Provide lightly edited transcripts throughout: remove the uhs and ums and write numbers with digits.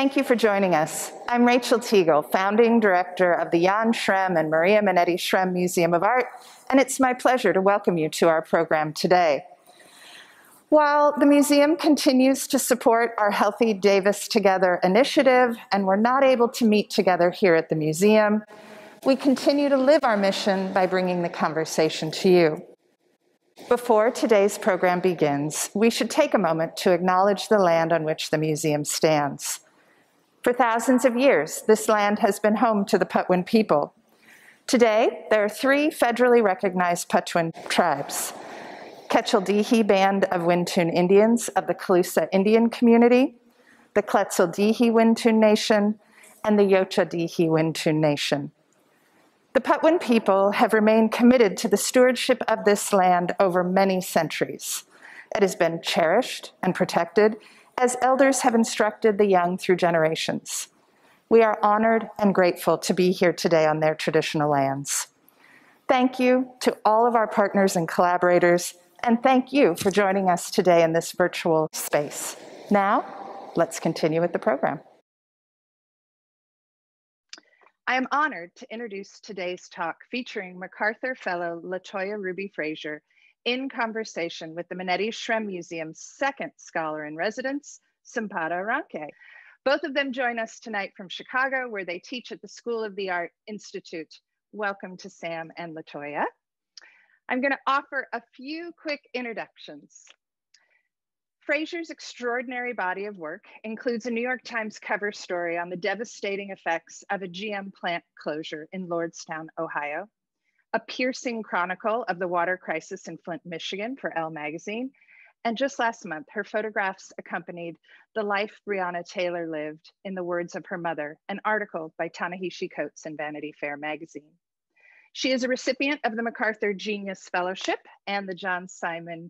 Thank you for joining us. I'm Rachel Teagle, founding director of the Jan Shrem and Maria Manetti Shrem Museum of Art, and it's my pleasure to welcome you to our program today. While the museum continues to support our Healthy Davis Together initiative, and we're not able to meet together here at the museum, we continue to live our mission by bringing the conversation to you. Before today's program begins, we should take a moment to acknowledge the land on which the museum stands. For thousands of years, this land has been home to the Patwin people. Today, there are 3 federally recognized Patwin tribes: Quechildihi Band of Wintun Indians of the Calusa Indian community, the Quetzaldihi Wintun Nation, and the Yochadihi Wintun Nation. The Patwin people have remained committed to the stewardship of this land over many centuries. It has been cherished and protected as elders have instructed the young through generations. We are honored and grateful to be here today on their traditional lands. Thank you to all of our partners and collaborators, and thank you for joining us today in this virtual space. Now, let's continue with the program. I am honored to introduce today's talk featuring MacArthur Fellow LaToya Ruby Frazier in conversation with the Manetti Shrem Museum's second scholar in residence, Sampada Aranke. Both of them join us tonight from Chicago, where they teach at the School of the Art Institute. Welcome to Sam and LaToya. I'm going to offer a few quick introductions. Frazier's extraordinary body of work includes a New York Times cover story on the devastating effects of a GM plant closure in Lordstown, Ohio, a piercing chronicle of the water crisis in Flint, Michigan for Elle magazine, and just last month, her photographs accompanied the life Breonna Taylor lived, in the words of her mother, an article by Ta-Nehisi Coates in Vanity Fair magazine. She is a recipient of the MacArthur Genius Fellowship and the John Simon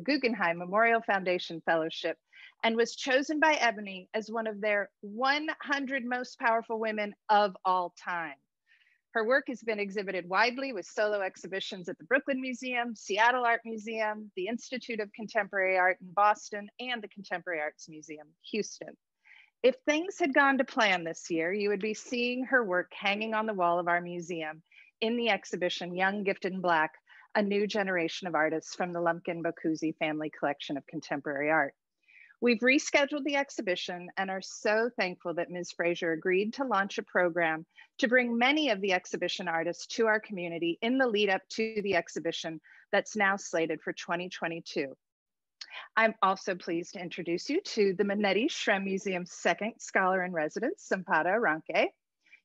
Guggenheim Memorial Foundation Fellowship, and was chosen by Ebony as one of their 100 most powerful women of all time. Her work has been exhibited widely with solo exhibitions at the Brooklyn Museum, Seattle Art Museum, the Institute of Contemporary Art in Boston, and the Contemporary Arts Museum, Houston. If things had gone to plan this year, you would be seeing her work hanging on the wall of our museum in the exhibition Young, Gifted, and Black, a new generation of artists from the Lumpkin Boccuzzi family collection of contemporary art. We've rescheduled the exhibition and are so thankful that Ms. Frazier agreed to launch a program to bring many of the exhibition artists to our community in the lead up to the exhibition that's now slated for 2022. I'm also pleased to introduce you to the Manetti Shrem Museum's second scholar in residence, Sampada Aranke.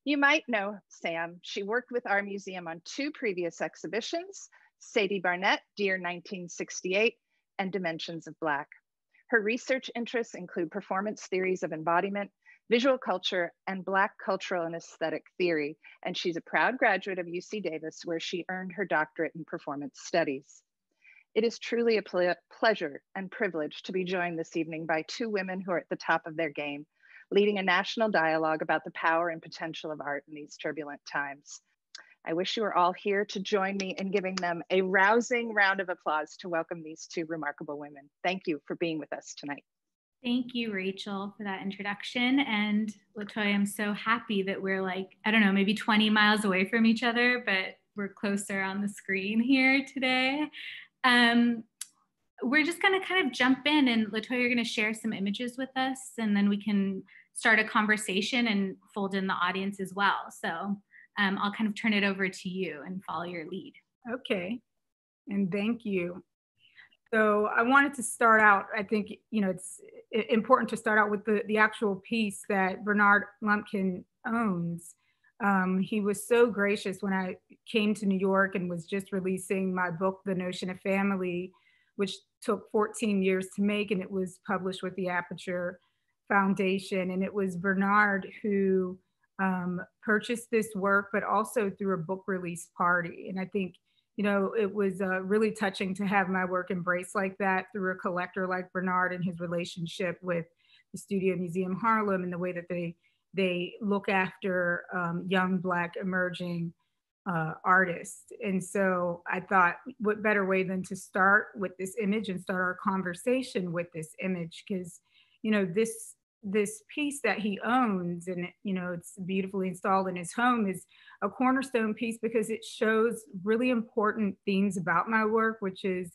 You might know Sam. She worked with our museum on 2 previous exhibitions, Sadie Barnett, Dear 1968, and Dimensions of Black. Her research interests include performance theories of embodiment, visual culture, and Black cultural and aesthetic theory. And she's a proud graduate of UC Davis, where she earned her doctorate in performance studies. It is truly a pleasure and privilege to be joined this evening by 2 women who are at the top of their game, leading a national dialogue about the power and potential of art in these turbulent times. I wish you were all here to join me in giving them a rousing round of applause to welcome these 2 remarkable women. Thank you for being with us tonight. Thank you, Rachel, for that introduction. And LaToya, I'm so happy that we're like, I don't know, maybe 20 miles away from each other, but we're closer on the screen here today. We're just gonna kind of jump in, and LaToya, you're gonna share some images with us, and then we can start a conversation and fold in the audience as well. So I'll kind of turn it over to you and follow your lead. Okay, and thank you. So I wanted to start out, I think, it's important to start out with the actual piece that Bernard Lumpkin owns. He was so gracious when I came to New York and was just releasing my book, The Notion of Family, which took 14 years to make, and it was published with the Aperture Foundation. And it was Bernard who purchased this work, but also through a book release party. And I think, it was really touching to have my work embraced like that through a collector like Bernard and his relationship with the Studio Museum Harlem and the way that they look after young Black emerging artists. And so I thought, what better way than to start with this image and start our conversation with this image? Because, this this piece that he owns, and it's beautifully installed in his home, is a cornerstone piece because it shows really important themes about my work, which is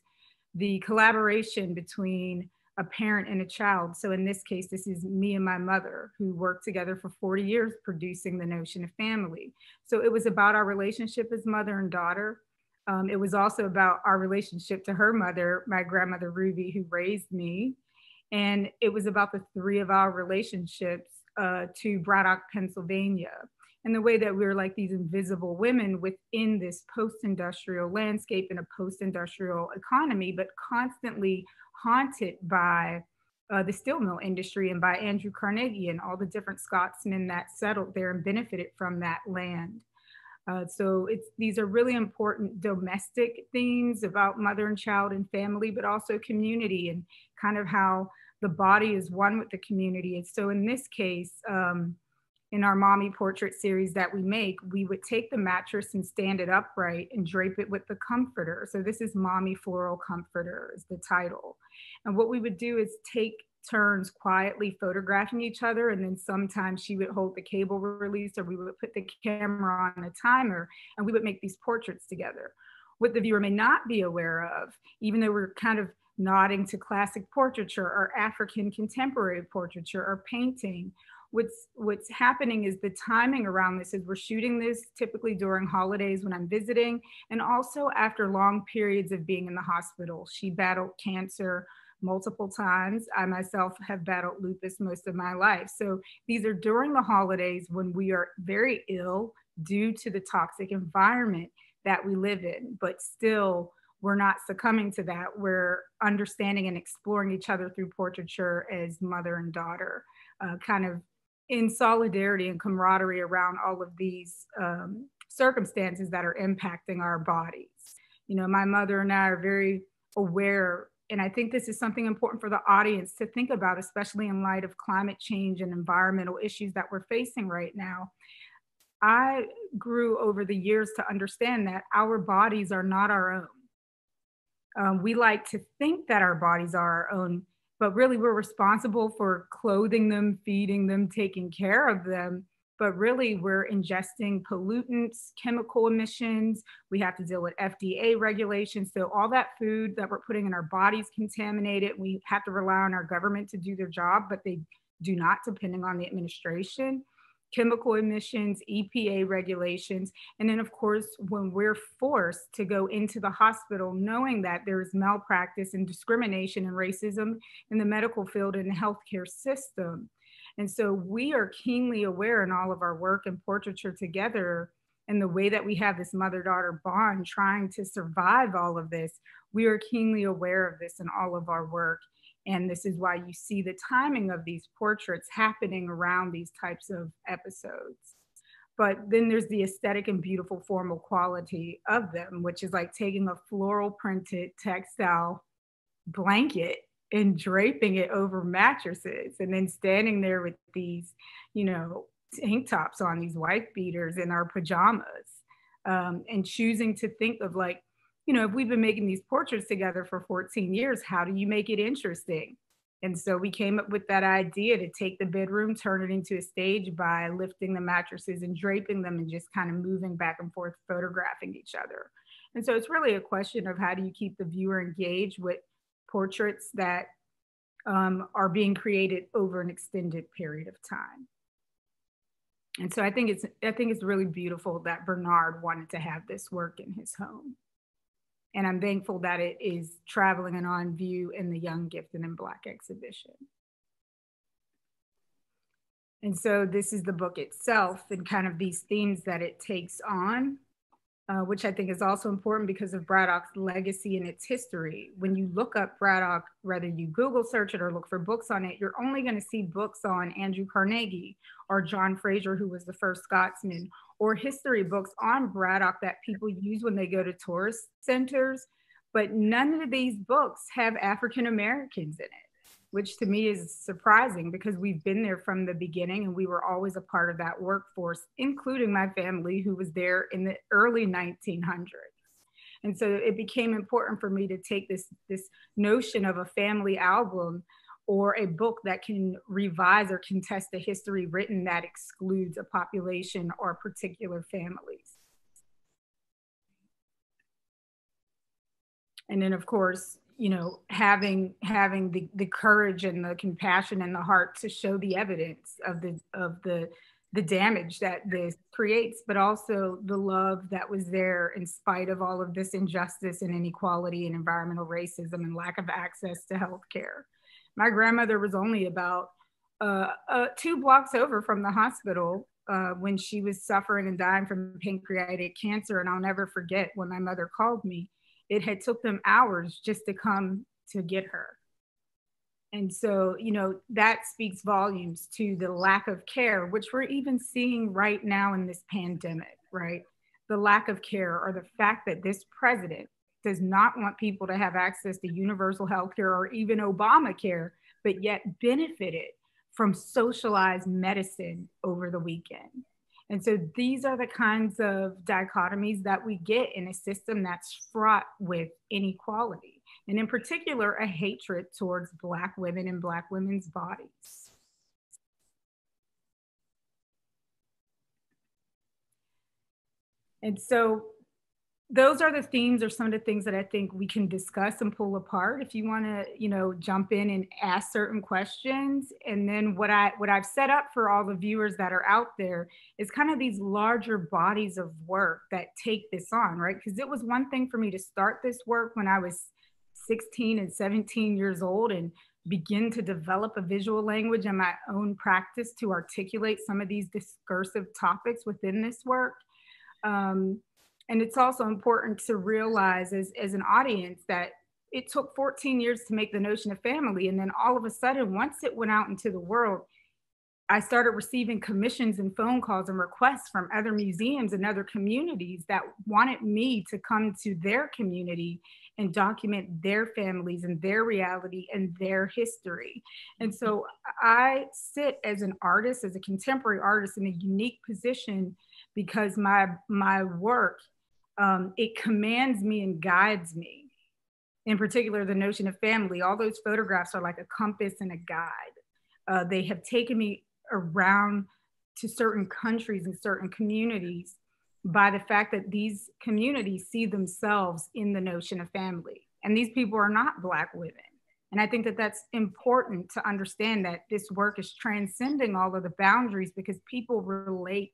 the collaboration between a parent and a child. So in this case, this is me and my mother, who worked together for 40 years producing The Notion of Family. So it was about our relationship as mother and daughter. It was also about our relationship to her mother, my grandmother Ruby, who raised me. And it was about the three of our relationships to Braddock, Pennsylvania, and the way that we were like these invisible women within this post-industrial landscape and a post-industrial economy, but constantly haunted by the steel mill industry and by Andrew Carnegie and all the different Scotsmen that settled there and benefited from that land. So these are really important domestic themes about mother and child and family, but also community and kind of how the body is one with the community. And so in this case, in our mommy portrait series that we make, we would take the mattress and stand it upright and drape it with the comforter. So this is Mommy Floral Comforter is the title. And what we would do is take turns quietly photographing each other, and then sometimes she would hold the cable release, or we would put the camera on a timer, and we would make these portraits together. What the viewer may not be aware of, even though we're kind of nodding to classic portraiture or African contemporary portraiture or painting, what's happening is the timing around this is we're shooting this typically during holidays when I'm visiting, and also after long periods of being in the hospital. She battled cancer multiple times. I myself have battled lupus most of my life. So these are during the holidays when we are very ill due to the toxic environment that we live in, but still we're not succumbing to that. We're understanding and exploring each other through portraiture as mother and daughter, kind of in solidarity and camaraderie around all of these circumstances that are impacting our bodies. My mother and I are very aware, and I think this is something important for the audience to think about, especially in light of climate change and environmental issues that we're facing right now. I grew over the years to understand that our bodies are not our own. We like to think that our bodies are our own, but really we're responsible for clothing them, feeding them, taking care of them. But really we're ingesting pollutants, chemical emissions. We have to deal with FDA regulations. So all that food that we're putting in our bodies contaminated. We have to rely on our government to do their job, but they do not, depending on the administration. Chemical emissions, EPA regulations. And then of course, when we're forced to go into the hospital, knowing that there's malpractice and discrimination and racism in the medical field and the healthcare system. And so we are keenly aware in all of our work and portraiture together, and the way that we have this mother-daughter bond trying to survive all of this, we are keenly aware of this in all of our work. And this is why you see the timing of these portraits happening around these types of episodes. But then there's the aesthetic and beautiful formal quality of them, which is like taking a floral printed textile blanket and draping it over mattresses, and then standing there with these, tank tops on, these wife beaters in our pajamas, and choosing to think of like, if we've been making these portraits together for 14 years, how do you make it interesting? And so we came up with that idea to take the bedroom, turn it into a stage by lifting the mattresses and draping them and just kind of moving back and forth, photographing each other. And so it's really a question of how do you keep the viewer engaged with portraits that are being created over an extended period of time. And so I think it's really beautiful that Bernard wanted to have this work in his home. And I'm thankful that it is traveling and on view in the Young, Gifted, and Black exhibition. And so this is the book itself and kind of these themes that it takes on, which I think is also important because of Braddock's legacy and its history. When you look up Braddock, whether you Google search it or look for books on it, you're only going to see books on Andrew Carnegie or John Fraser, who was the first Scotsman, or history books on Braddock that people use when they go to tourist centers. But none of these books have African Americans in it, which to me is surprising because we've been there from the beginning and we were always a part of that workforce, including my family who was there in the early 1900s. And so it became important for me to take this notion of a family album or a book that can revise or contest the history written that excludes a population or particular families. And then, of course, you know, having the courage and the compassion and the heart to show the evidence of the damage that this creates, but also the love that was there in spite of all of this injustice and inequality and environmental racism and lack of access to healthcare. My grandmother was only about 2 blocks over from the hospital when she was suffering and dying from pancreatic cancer. And I'll never forget when my mother called me, it had took them hours just to come to get her. And so, you know, that speaks volumes to the lack of care, which we're even seeing right now in this pandemic, right? The lack of care, or the fact that this president does not want people to have access to universal health care or even Obamacare, but yet benefited from socialized medicine over the weekend. And so these are the kinds of dichotomies that we get in a system that's fraught with inequality, and in particular, a hatred towards Black women and Black women's bodies. And so those are the themes, or some of the things that I think we can discuss and pull apart. If you want to, you know, jump in and ask certain questions. And then what I've set up for all the viewers that are out there is kind of these larger bodies of work that take this on, right? Because it was one thing for me to start this work when I was 16 and 17 years old and begin to develop a visual language and my own practice to articulate some of these discursive topics within this work. And it's also important to realize as an audience that it took 14 years to make the notion of family. And then all of a sudden, once it went out into the world, I started receiving commissions and phone calls and requests from other museums and other communities that wanted me to come to their community and document their families and their reality and their history. And so I sit as an artist, as a contemporary artist, in a unique position because my work, it commands me and guides me. In particular, the notion of family. All those photographs are like a compass and a guide. They have taken me around to certain countries and certain communities by the fact that these communities see themselves in the notion of family. And these people are not Black women. And I think that that's important to understand, that this work is transcending all of the boundaries because people relate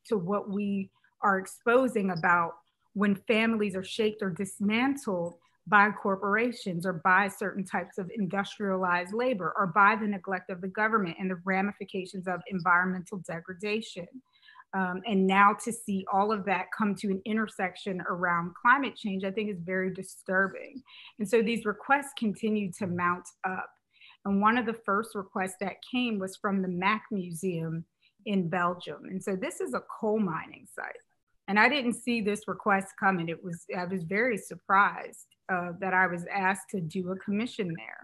to what we are exposing about when families are shaped or dismantled by corporations or by certain types of industrialized labor or by the neglect of the government and the ramifications of environmental degradation. And now to see all of that come to an intersection around climate change, I think is very disturbing. And so these requests continue to mount up. And one of the first requests that came was from the Mac Museum in Belgium. And so this is a coal mining site. And I didn't see this request coming. I was very surprised that I was asked to do a commission there.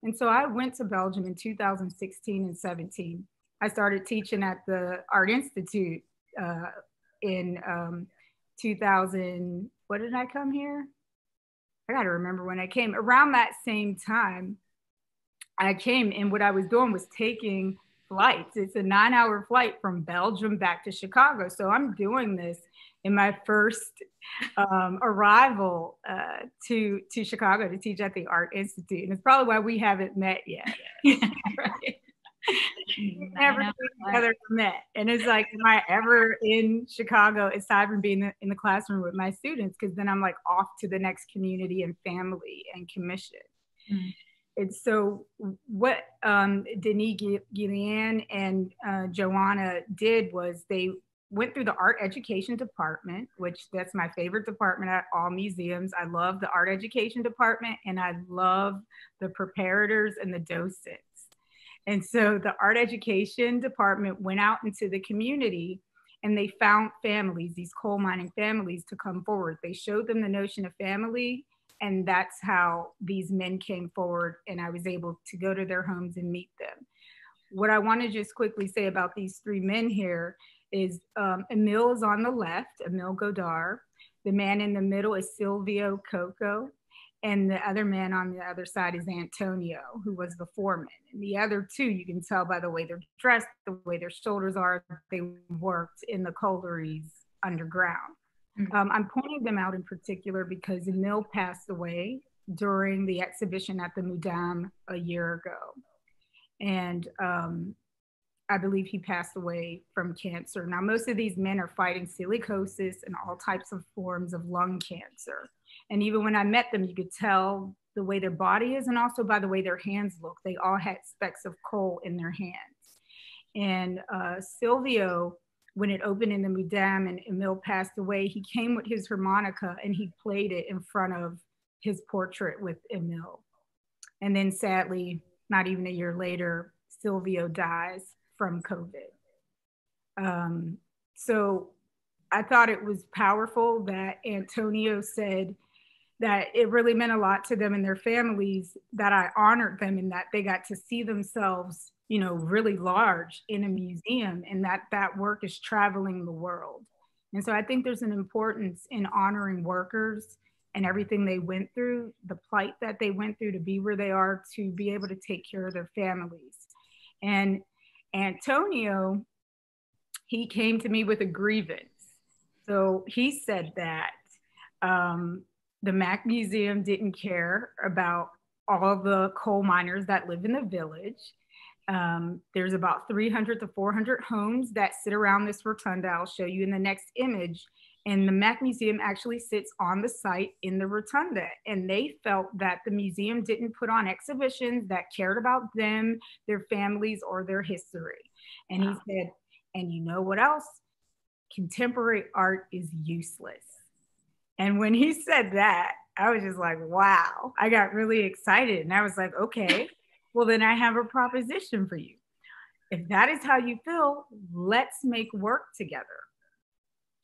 And so I went to Belgium in 2016 and 17. I started teaching at the Art Institute in 2000. What did I come here? I got to remember when I came. Around that same time, I came, and what I was doing was taking flights. It's a 9-hour flight from Belgium back to Chicago. So I'm doing this in my first arrival to Chicago to teach at the Art Institute. And it's probably why we haven't met yet. Right? Never together met. And it's like, am I ever in Chicago aside from being in the classroom with my students? Because then I'm like off to the next community and family and commission. Mm-hmm. And so what Denis Guillen and Joanna did was they went through the art education department, which that's my favorite department at all museums. I love the art education department, and I love the preparators and the docents. And so the art education department went out into the community and they found families, these coal mining families, to come forward. They showed them the notion of family, and that's how these men came forward, and I was able to go to their homes and meet them. What I want to just quickly say about these 3 men here is Emile is on the left, Emile Godard. The man in the middle is Silvio Coco. And the other man on the other side is Antonio, who was the foreman. And the other two, you can tell by the way they're dressed, the way their shoulders are, they worked in the collieries underground. I'm pointing them out in particular because Emil passed away during the exhibition at the Museum a year ago. And I believe he passed away from cancer. Now, most of these men are fighting silicosis and all types of forms of lung cancer. And even when I met them, you could tell the way their body is and also by the way their hands look. They all had specks of coal in their hands. And Silvio, when it opened in the Museum and Emil passed away, he came with his harmonica and he played it in front of his portrait with Emil. And then sadly, not even a year later, Silvio dies from COVID. So I thought it was powerful that Antonio said that it really meant a lot to them and their families that I honored them and that they got to see themselves, you know, really large in a museum and that that work is traveling the world. And so I think there's an importance in honoring workers and everything they went through, the plight that they went through to be where they are, to be able to take care of their families. And Antonio, he came to me with a grievance. So he said that the Mac Museum didn't care about all the coal miners that live in the village. There's about 300 to 400 homes that sit around this rotunda. I'll show you in the next image. And the Mac Museum actually sits on the site in the rotunda. And they felt that the museum didn't put on exhibitions that cared about them, their families, or their history. And he said, and you know what else? Contemporary art is useless. And when he said that, I was just like, wow, I got really excited. And I was like, okay, well, then I have a proposition for you. If that is how you feel, let's make work together.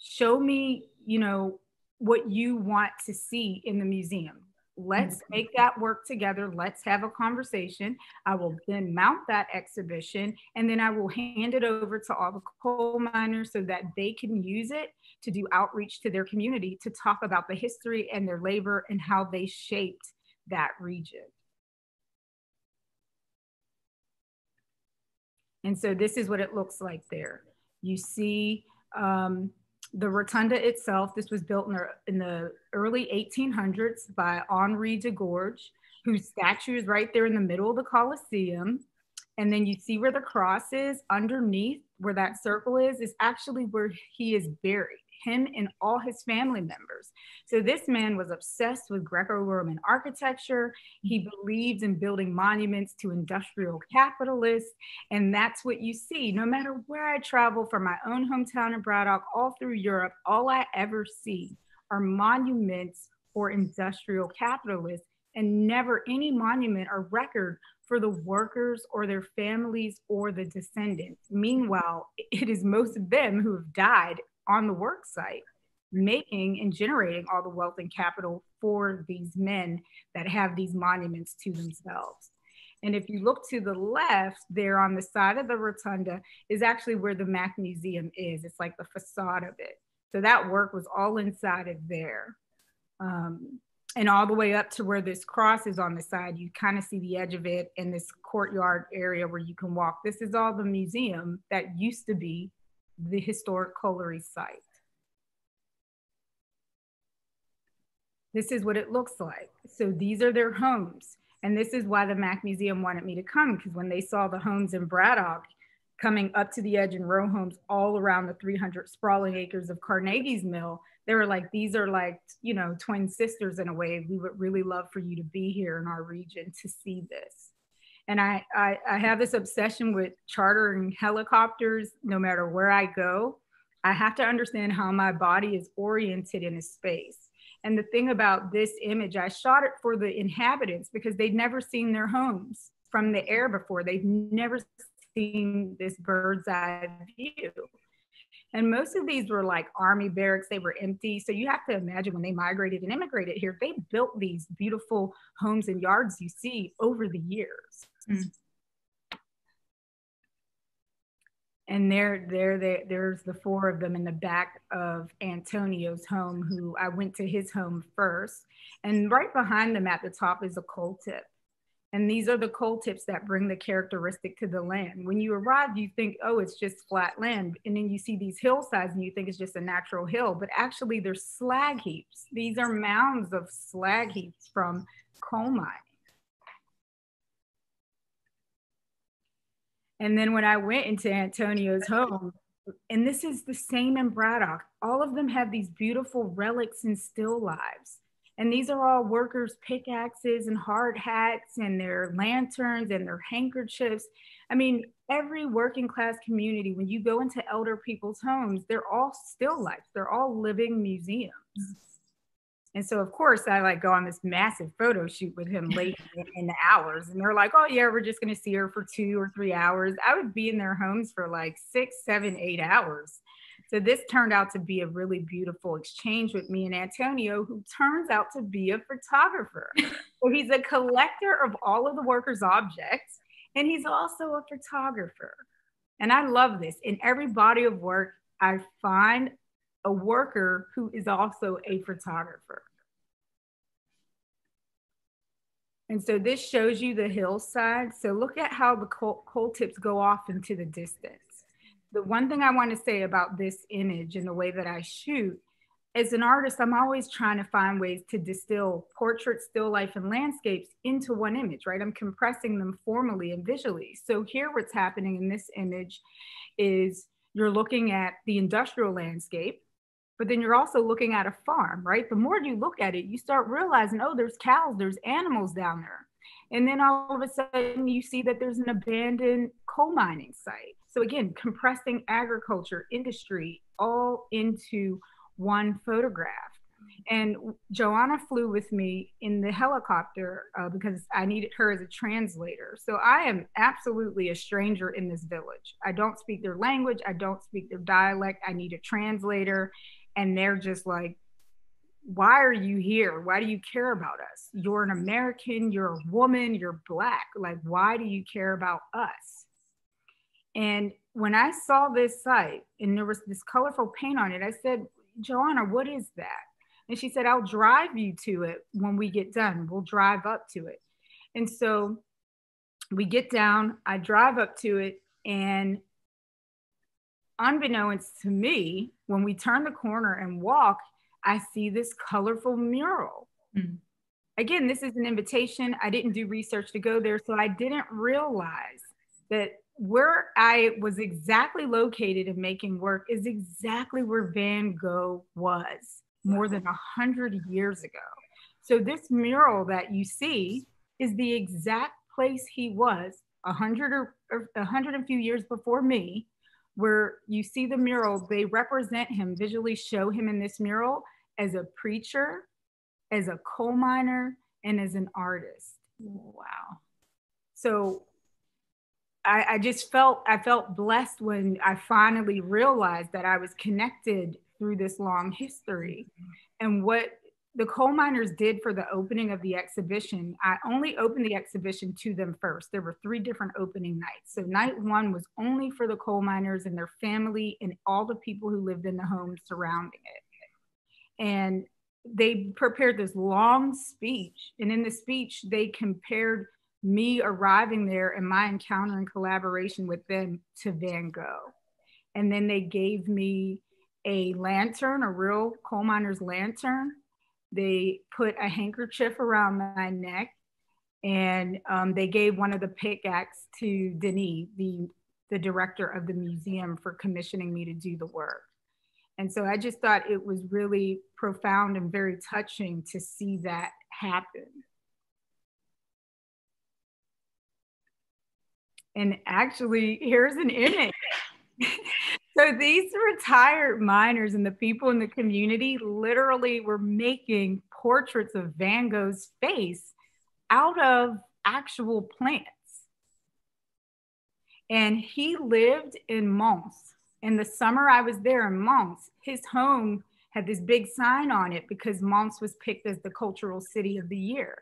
Show me, you know, what you want to see in the museum. Let's make that work together. Let's have a conversation. I will then mount that exhibition and then I will hand it over to all the coal miners so that they can use it to do outreach to their community to talk about the history and their labor and how they shaped that region. And so this is what it looks like there. You see the rotunda itself. This was built in the early 1800s by Henri de Gorge, whose statue is right there in the middle of the Colosseum. And then you see where the cross is underneath, where that circle is actually where he is buried, him and all his family members. So this man was obsessed with Greco-Roman architecture. He believed in building monuments to industrial capitalists. And that's what you see. No matter where I travel, from my own hometown in Braddock, all through Europe, all I ever see are monuments for industrial capitalists and never any monument or record for the workers or their families or the descendants. Meanwhile, it is most of them who have died on the work site, making and generating all the wealth and capital for these men that have these monuments to themselves. And if you look to the left there on the side of the rotunda is actually where the Mac Museum is. It's like the facade of it. So that work was all inside of there. And all the way up to where this cross is on the side, you kind of see the edge of it in this courtyard area where you can walk. This is all the museum that used to be the historic colliery site. This is what it looks like. So these are their homes. And this is why the Mac Museum wanted me to come, because when they saw the homes in Braddock coming up to the edge in row homes all around the 300 sprawling acres of Carnegie's mill, they were like, these are like, you know, twin sisters in a way. We would really love for you to be here in our region to see this. And I have this obsession with chartering helicopters. No matter where I go, I have to understand how my body is oriented in a space. And the thing about this image, I shot it for the inhabitants because they'd never seen their homes from the air before. They've never seen this bird's eye view. And most of these were like army barracks. They were empty. So you have to imagine when they migrated and immigrated here, they built these beautiful homes and yards you see over the years. Mm. And there's the four of them in the back of Antonio's home, who I went to his home first. And right behind them at the top is a coal tip. And these are the coal tips that bring the characteristic to the land. When you arrive, you think, oh, it's just flat land. And then you see these hillsides and you think it's just a natural hill, but actually they're slag heaps. These are mounds of slag heaps from coal mining. And then when I went into Antonio's home, and this is the same in Braddock, all of them have these beautiful relics and still lives. And these are all workers' pickaxes and hard hats and their lanterns and their handkerchiefs. I mean, every working class community, when you go into elder people's homes, they're all still life. They're all living museums. And so, of course, I like go on this massive photo shoot with him late in the hours. And they're like, oh, yeah, we're just going to see her for 2 or 3 hours. I would be in their homes for like 6, 7, 8 hours. So this turned out to be a really beautiful exchange with me and Antonio, who turns out to be a photographer. So he's a collector of all of the workers' objects, and he's also a photographer. And I love this. In every body of work, I find a worker who is also a photographer. And so this shows you the hillside. So look at how the coal tips go off into the distance. The one thing I want to say about this image and the way that I shoot, as an artist, I'm always trying to find ways to distill portraits, still life, and landscapes into one image, right? I'm compressing them formally and visually. So here what's happening in this image is you're looking at the industrial landscape, but then you're also looking at a farm, right? The more you look at it, you start realizing, oh, there's cows, there's animals down there. And then all of a sudden you see that there's an abandoned coal mining site. So again, compressing agriculture, industry, all into one photograph. And Joanna flew with me in the helicopter because I needed her as a translator. So I am absolutely a stranger in this village. I don't speak their language. I don't speak their dialect. I need a translator. And they're just like, why are you here? Why do you care about us? You're an American, you're a woman, you're Black. Like, why do you care about us? And when I saw this site and there was this colorful paint on it, I said, Joanna, what is that? And she said, I'll drive you to it when we get done. We'll drive up to it. And so we get down, I drive up to it, and unbeknownst to me, when we turn the corner and walk, I see this colorful mural. Mm. Again, this is an invitation. I didn't do research to go there, so I didn't realize that where I was exactly located and making work is exactly where Van Gogh was more than 100 years ago. So this mural that you see is the exact place he was 100 and few years before me, where you see the mural. They represent him, visually show him in this mural as a preacher, as a coal miner, and as an artist. Wow. So I felt blessed when I finally realized that I was connected through this long history. And what the coal miners did for the opening of the exhibition, I only opened the exhibition to them first. There were 3 different opening nights. So night 1 was only for the coal miners and their family and all the people who lived in the homes surrounding it. And they prepared this long speech. And in the speech, they compared me arriving there and my encounter and collaboration with them to Van Gogh. And then they gave me a lantern, a real coal miner's lantern. They put a handkerchief around my neck, and they gave one of the pickaxe to Denis, the director of the museum, for commissioning me to do the work. And so I just thought it was really profound and very touching to see that happen. And actually, here's an image. So these retired miners and the people in the community literally were making portraits of Van Gogh's face out of actual plants. And he lived in Mons. In the summer I was there in Mons, his home had this big sign on it because Mons was picked as the cultural city of the year.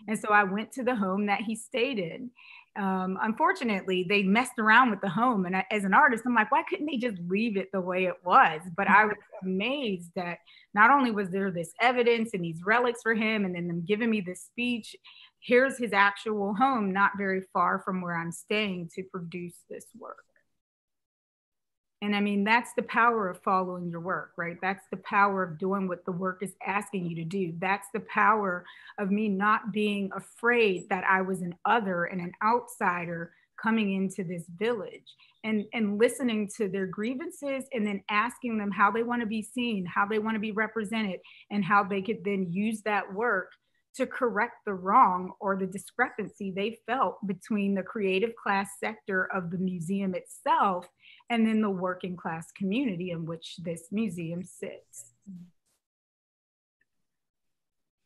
And so I went to the home that he stayed in. Unfortunately, they messed around with the home. And as an artist, I'm like, why couldn't they just leave it the way it was? But I was amazed that not only was there this evidence and these relics for him, and then them giving me this speech, here's his actual home, not very far from where I'm staying to produce this work. And I mean, that's the power of following your work, right? That's the power of doing what the work is asking you to do. That's the power of me not being afraid that I was an other and an outsider coming into this village, and listening to their grievances, and then asking them how they want to be seen, how they want to be represented, and how they could then use that work to correct the wrong or the discrepancy they felt between the creative class sector of the museum itself and then the working class community in which this museum sits.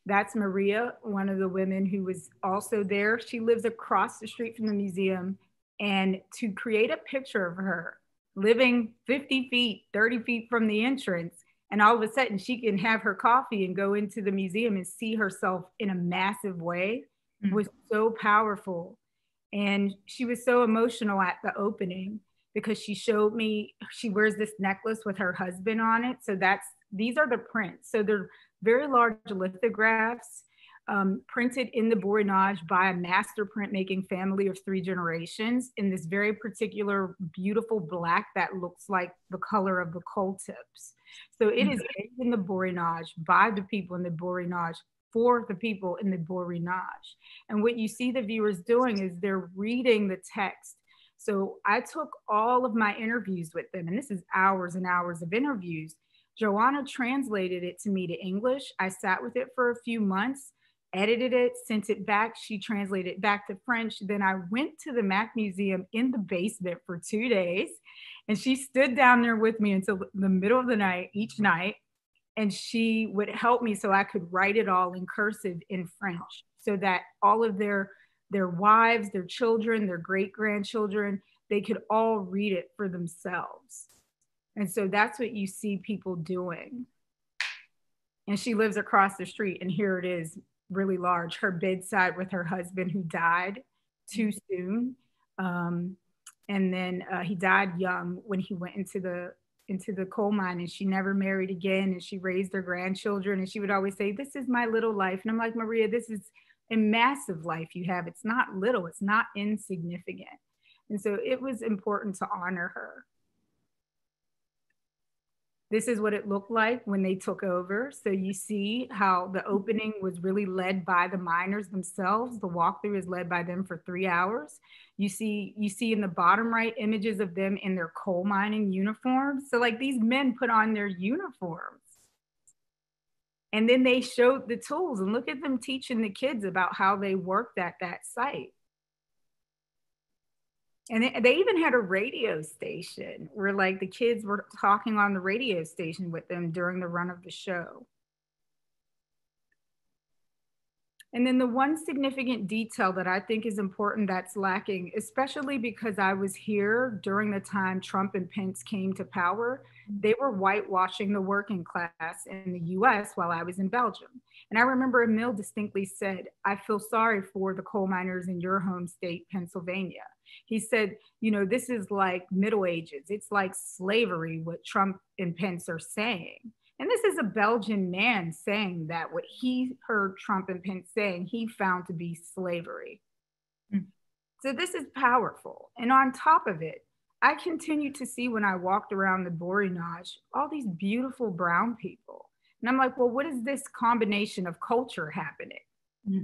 That's Maria, one of the women who was also there. She lives across the street from the museum. And to create a picture of her living 50 feet, 30 feet from the entrance, and all of a sudden she can have her coffee and go into the museum and see herself in a massive way was so powerful. And she was so emotional at the opening because she showed me, she wears this necklace with her husband on it. So these are the prints. So they're very large lithographs printed in the Borinage by a master printmaking family of 3 generations in this very particular beautiful black that looks like the color of the coal tips. So it is made in the Borinage by the people in the Borinage for the people in the Borinage. And what you see the viewers doing is they're reading the text. So I took all of my interviews with them, and this is hours and hours of interviews. Joanna translated it to me to English. I sat with it for a few months, edited it, sent it back. She translated it back to French. Then I went to the Mac Museum in the basement for 2 days, and she stood down there with me until the middle of the night, each night. And she would help me so I could write it all in cursive in French, so that all of their wives, their children, their great-grandchildren, they could all read it for themselves. And so that's what you see people doing. And she lives across the street, and here it is, really large, her bedside with her husband who died too soon. And then he died young when he went into the coal mine, and she never married again, and she raised her grandchildren, and she would always say, this is my little life. And I'm like, Maria, this is a massive life you have. It's not little, it's not insignificant. And so it was important to honor her. This is what it looked like when they took over. So you see how the opening was really led by the miners themselves. The walkthrough is led by them for 3 hours. You see in the bottom right images of them in their coal mining uniforms. So like these men put on their uniforms. And then they showed the tools, and look at them teaching the kids about how they worked at that site. And they even had a radio station where like the kids were talking on the radio station with them during the run of the show. And then the one significant detail that I think is important that's lacking, especially because I was here during the time Trump and Pence came to power, they were whitewashing the working class in the US while I was in Belgium. And I remember Emil distinctly said, I feel sorry for the coal miners in your home state, Pennsylvania. He said, you know, this is like Middle Ages. It's like slavery, what Trump and Pence are saying. And this is a Belgian man saying that what he heard Trump and Pence saying, he found to be slavery. So this is powerful. And on top of it, I continue to see when I walked around the Borinage, all these beautiful brown people. And I'm like, well, what is this combination of culture happening,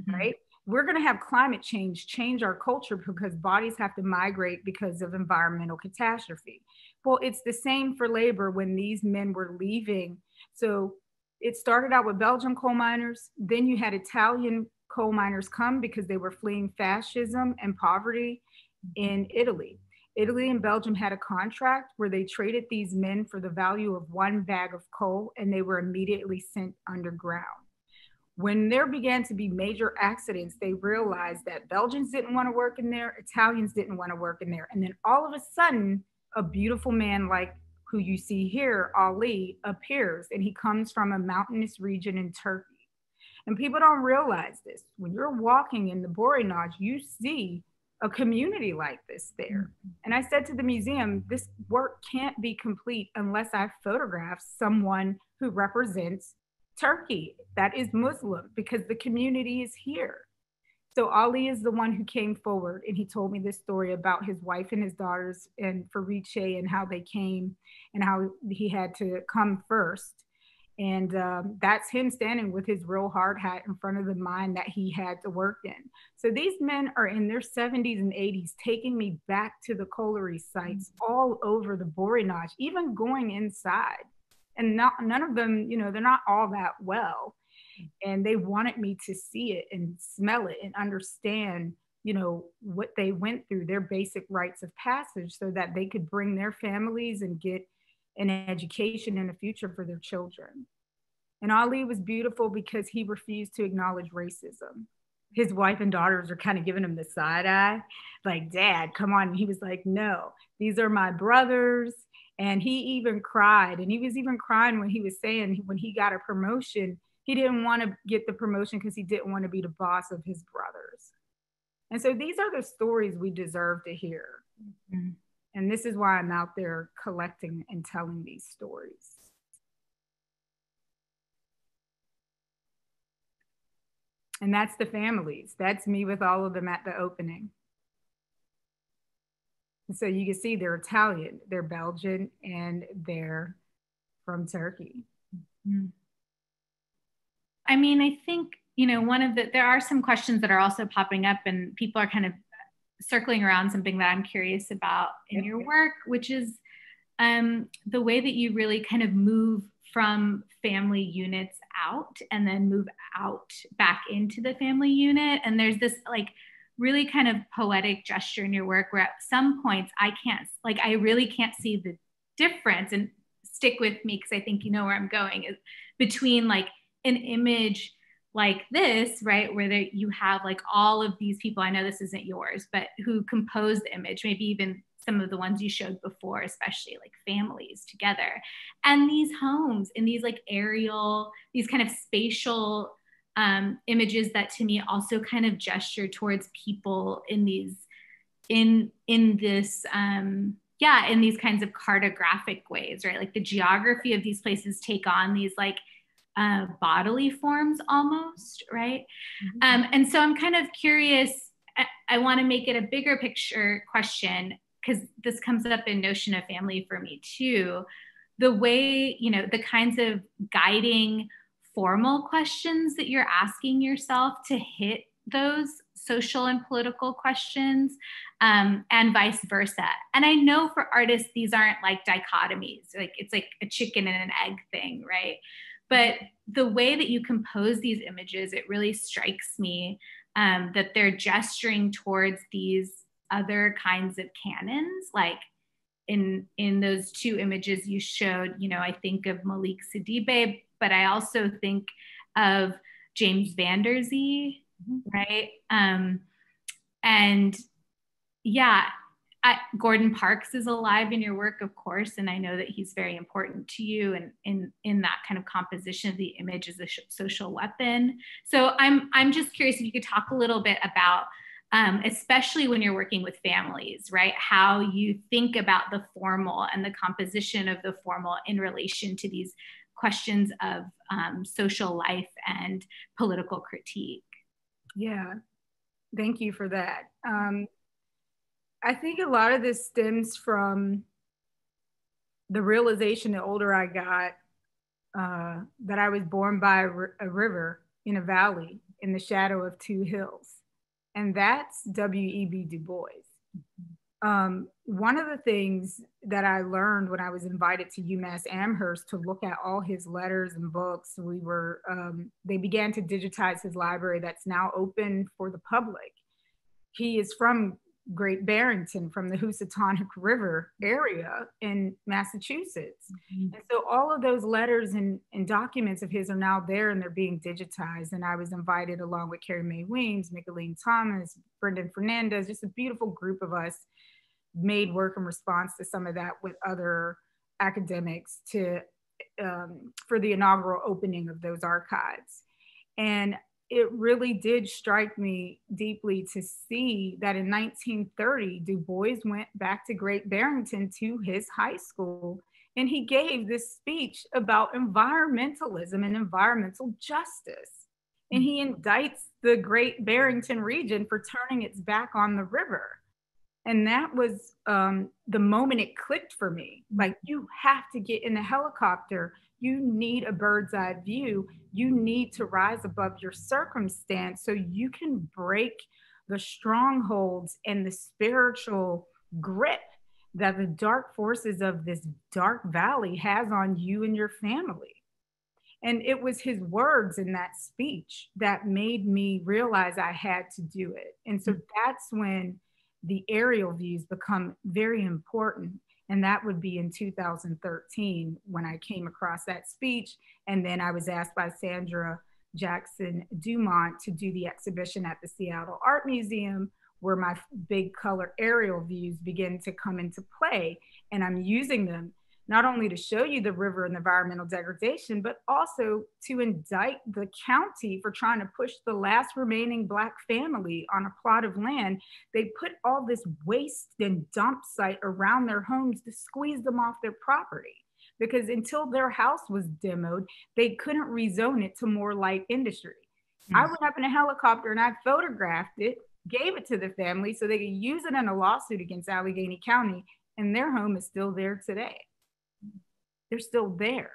right? We're going to have climate change our culture because bodies have to migrate because of environmental catastrophe. Well, it's the same for labor when these men were leaving. So it started out with Belgian coal miners. Then you had Italian coal miners come because they were fleeing fascism and poverty in Italy. Italy and Belgium had a contract where they traded these men for the value of 1 bag of coal, and they were immediately sent underground. When there began to be major accidents, they realized that Belgians didn't want to work in there, Italians didn't want to work in there. And then all of a sudden, a beautiful man like who you see here, Ali, appears, and he comes from a mountainous region in Turkey. And people don't realize this. When you're walking in the Borinage, you see a community like this there. And I said to the museum, this work can't be complete unless I photograph someone who represents Turkey that is Muslim, because the community is here. So Ali is the one who came forward, and he told me this story about his wife and his daughters and Fariche and how they came and how he had to come first. And that's him standing with his real hard hat in front of the mine that he had to work in. So these men are in their 70s and 80s, taking me back to the colliery sites all over the Borinage, even going inside. And none of them, they're not all that well. And they wanted me to see it and smell it and understand, what they went through, their basic rites of passage, so that they could bring their families and get an education and a future for their children. And Ali was beautiful because he refused to acknowledge racism. His wife and daughters are kind of giving him the side eye, like, Dad, come on. And he was like, no, these are my brothers. And he even cried. And he was even crying when he was saying when he got a promotion, he didn't want to get the promotion because he didn't want to be the boss of his brothers. And so these are the stories we deserve to hear. Mm-hmm. And this is why I'm out there collecting and telling these stories. And that's the families. That's me with all of them at the opening. And so you can see they're Italian, they're Belgian, and they're from Turkey. Mm-hmm. I mean, I think, there are some questions that are also popping up, and people are kind of circling around something that I'm curious about in your work, which is the way that you really kind of move from family units out and then move out back into the family unit. And there's this really kind of poetic gesture in your work where at some points I really can't see the difference, and stick with me because I think you know where I'm going, is between an image like this, right, where you have all of these people, I know this isn't yours, but who compose the image, maybe even some of the ones you showed before, especially families together, and these homes in these aerial, these kind of spatial images that to me also kind of gesture towards people in these in these kinds of cartographic ways, right? The geography of these places take on these bodily forms almost, right? Mm-hmm. And so I'm kind of curious, I want to make it a bigger picture question, because this comes up in Notion of Family for me too. The way, the kinds of guiding formal questions that you're asking yourself to hit those social and political questions, and vice versa. And I know for artists, these aren't dichotomies, it's a chicken and an egg thing, right? But the way that you compose these images, it really strikes me that they're gesturing towards these other kinds of canons. In those two images you showed, I think of Malik Sidibe, but I also think of James Van Der Zee, right? And yeah, Gordon Parks is alive in your work, of course, and I know that he's very important to you and in that kind of composition of the image as a social weapon. So I'm just curious if you could talk a little bit about, especially when you're working with families, right? How you think about the formal and the composition of the formal in relation to these questions of social life and political critique. Yeah, thank you for that. I think a lot of this stems from the realization the older I got that I was born by a river in a valley in the shadow of two hills. And that's W.E.B. Du Bois. One of the things that I learned when I was invited to UMass Amherst to look at all his letters and books, they began to digitize his library that's now open for the public. He is from Great Barrington, from the Housatonic River area in Massachusetts. Mm-hmm. And so all of those letters and documents of his are now there, and they're being digitized. And I was invited along with Carrie Mae Weems, Nicolene Thomas, Brendan Fernandez, just a beautiful group of us, made work in response to some of that with other academics for the inaugural opening of those archives. And it really did strike me deeply to see that in 1930, Du Bois went back to Great Barrington to his high school, and he gave this speech about environmentalism and environmental justice. And he indicts the Great Barrington region for turning its back on the river. And that was the moment it clicked for me. Like, you have to get in a helicopter. You need a bird's eye view. You need to rise above your circumstance so you can break the strongholds and the spiritual grip that the dark forces of this dark valley has on you and your family. And it was his words in that speech that made me realize I had to do it. And so that's when the aerial views become very important. And that would be in 2013 when I came across that speech. And then I was asked by Sandra Jackson Dumont to do the exhibition at the Seattle Art Museum, where my big color aerial views begin to come into play. And I'm using them not only to show you the river and the environmental degradation, but also to indict the county for trying to push the last remaining Black family on a plot of land. They put all this waste and dump site around their homes to squeeze them off their property, because until their house was demoed, they couldn't rezone it to more light industry. I went up in a helicopter and I photographed it, gave it to the family so they could use it in a lawsuit against Allegheny County, and their home is still there today. They're still there.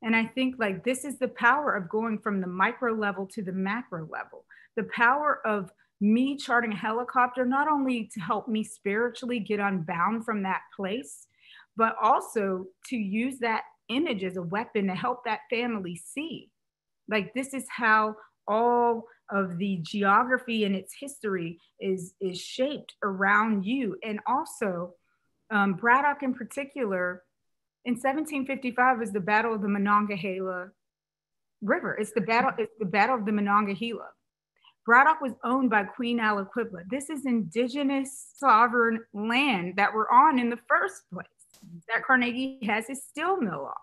And I think, like, this is the power of going from the micro level to the macro level. The power of me charting a helicopter, not only to help me spiritually get unbound from that place, but also to use that image as a weapon to help that family see. Like, this is how all of the geography and its history is shaped around you. And also, Braddock in particular, in 1755 is the Battle of the Monongahela River. It's the battle of the Monongahela. Braddock was owned by Queen Aliquippa. This is indigenous sovereign land that we're on in the first place, that Carnegie has his steel mill on.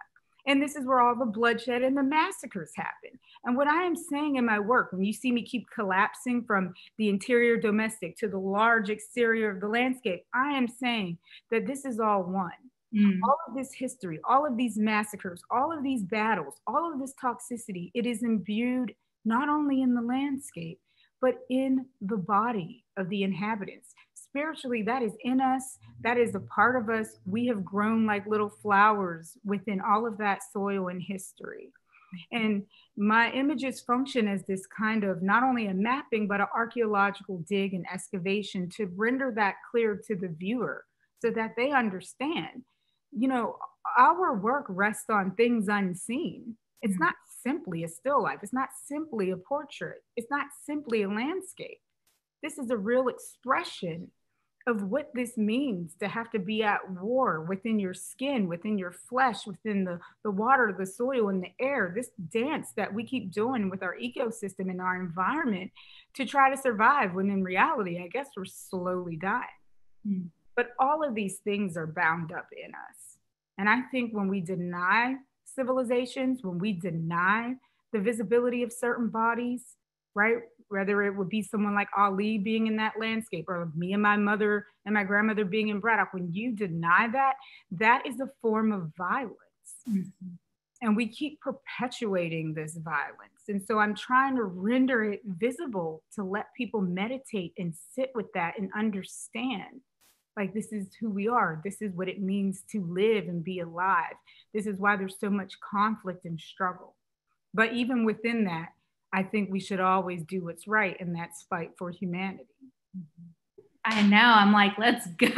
And this is where all the bloodshed and the massacres happen. And what I am saying in my work, when you see me keep collapsing from the interior domestic to the large exterior of the landscape, I am saying that this is all one. All of this history, all of these massacres, all of these battles, all of this toxicity, it is imbued not only in the landscape, but in the body of the inhabitants. Spiritually, that is in us. That is a part of us. We have grown like little flowers within all of that soil and history. And my images function as this kind of not only a mapping, but an archaeological dig and excavation to render that clear to the viewer so that they understand. You know, our work rests on things unseen. It's not simply a still life. It's not simply a portrait. It's not simply a landscape. This is a real expression of what this means to have to be at war within your skin, within your flesh, within the water, the soil, and the air. This dance that we keep doing with our ecosystem and our environment to try to survive, when in reality, I guess we're slowly dying. But all of these things are bound up in us. And I think when we deny civilizations, when we deny the visibility of certain bodies, right? Whether it would be someone like Ali being in that landscape, or me and my mother and my grandmother being in Braddock, when you deny that, that is a form of violence. And we keep perpetuating this violence. And so I'm trying to render it visible to let people meditate and sit with that and understand. Like, this is who we are. This is what it means to live and be alive. This is why there's so much conflict and struggle. But even within that, I think we should always do what's right, and that's fight for humanity. I know. I'm like, let's go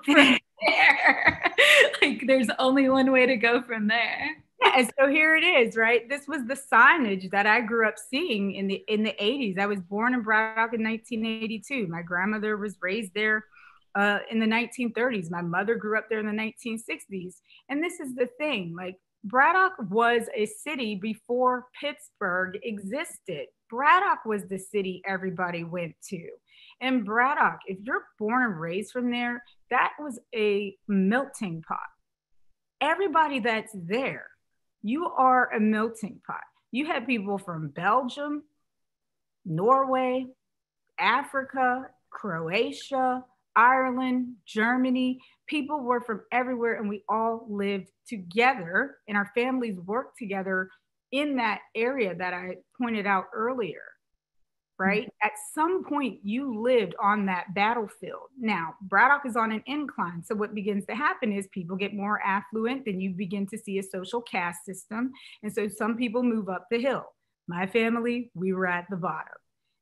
from there. Like, there's only one way to go from there. Yeah, and so here it is, right? This was the signage that I grew up seeing in the 80s. I was born in Braddock in 1982. My grandmother was raised there in the 1930s. My mother grew up there in the 1960s. And this is the thing, like, Braddock was a city before Pittsburgh existed. Braddock was the city everybody went to. And Braddock, if you're born and raised from there, that was a melting pot. Everybody that's there, you are a melting pot. You had people from Belgium, Norway, Africa, Croatia, Ireland, Germany. People were from everywhere, and we all lived together, and our families worked together in that area that I pointed out earlier, right? Mm-hmm. At some point, you lived on that battlefield. Now, Braddock is on an incline. So what begins to happen is people get more affluent, then you begin to see a social caste system. And so some people move up the hill. My family, we were at the bottom.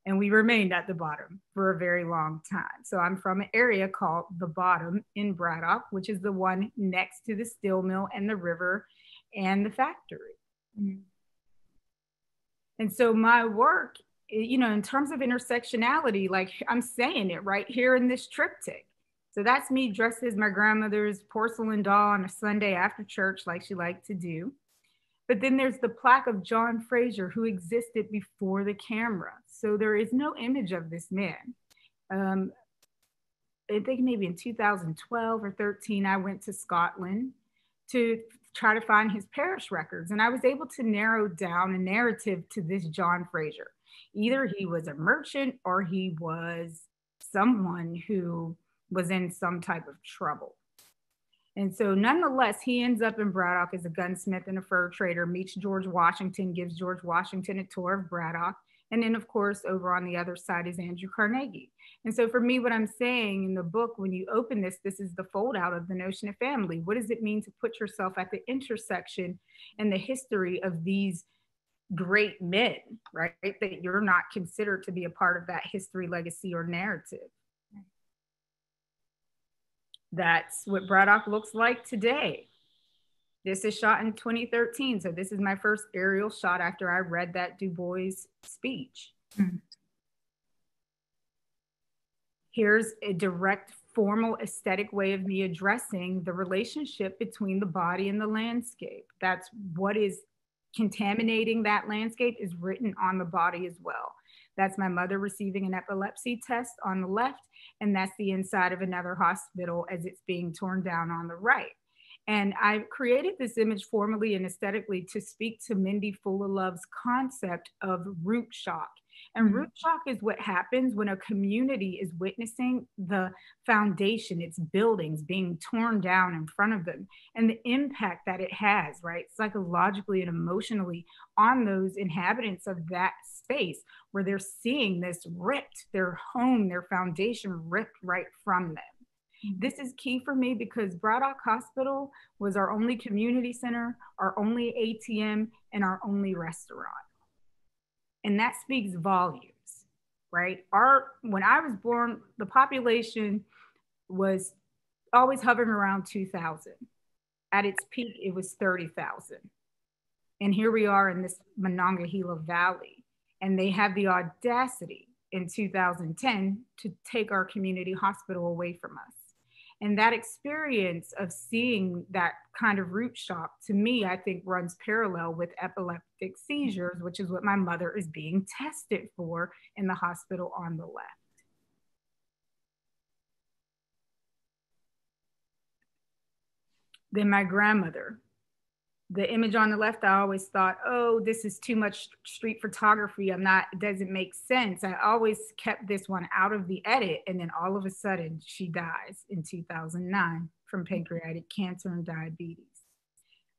And we remained at the bottom for a very long time. So I'm from an area called the Bottom in Braddock, which is the one next to the steel mill and the river and the factory. Mm-hmm. And so my work, you know, in terms of intersectionality, like I'm saying it right here in this triptych. So that's me dressed as my grandmother's porcelain doll on a Sunday after church, like she liked to do. But then there's the plaque of John Frazier, who existed before the camera. So there is no image of this man. I think maybe in 2012 or 13, I went to Scotland to try to find his parish records. And I was able to narrow down a narrative to this John Frazier. Either he was a merchant or he was someone who was in some type of trouble. And so nonetheless, he ends up in Braddock as a gunsmith and a fur trader, meets George Washington, gives George Washington a tour of Braddock. And then, of course, over on the other side is Andrew Carnegie. And so for me, what I'm saying in the book, when you open this, this is the fold out of the notion of family. What does it mean to put yourself at the intersection in the history of these great men, right? That you're not considered to be a part of that history, legacy, or narrative. That's what Braddock looks like today. This is shot in 2013. So this is my first aerial shot after I read that Du Bois speech. Mm-hmm. Here's a direct, formal, aesthetic way of me addressing the relationship between the body and the landscape. That's what is contaminating that landscape is written on the body as well. That's my mother receiving an epilepsy test on the left, and that's the inside of another hospital as it's being torn down on the right. And I created this image formally and aesthetically to speak to Mindy Fullalov's concept of root shock. And root shock is what happens when a community is witnessing the foundation, its buildings being torn down in front of them, and the impact that it has, right, psychologically and emotionally on those inhabitants of that space, where they're seeing this ripped, their home, their foundation ripped right from them. This is key for me because Braddock Hospital was our only community center, our only ATM, and our only restaurant. And that speaks volumes, right? When I was born, the population was always hovering around 2,000. At its peak, it was 30,000. And here we are in this Monongahela Valley. And they have the audacity in 2010 to take our community hospital away from us. And that experience of seeing that kind of root shock, to me, I think runs parallel with epileptic seizures, which is what my mother is being tested for in the hospital on the left. Then my grandmother. The image on the left, I always thought, oh, this is too much street photography. It doesn't make sense. I always kept this one out of the edit. And then all of a sudden she dies in 2009 from pancreatic cancer and diabetes.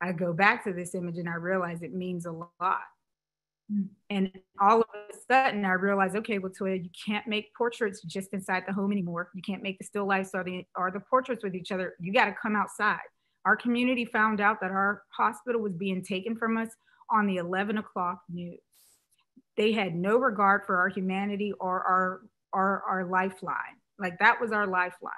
I go back to this image and I realize it means a lot. And all of a sudden I realized, okay, LaToya, you can't make portraits just inside the home anymore. You can't make the still lifes or the portraits with each other. You got to come outside. Our community found out that our hospital was being taken from us on the 11 o'clock news. They had no regard for our humanity or our lifeline. Like that was our lifeline.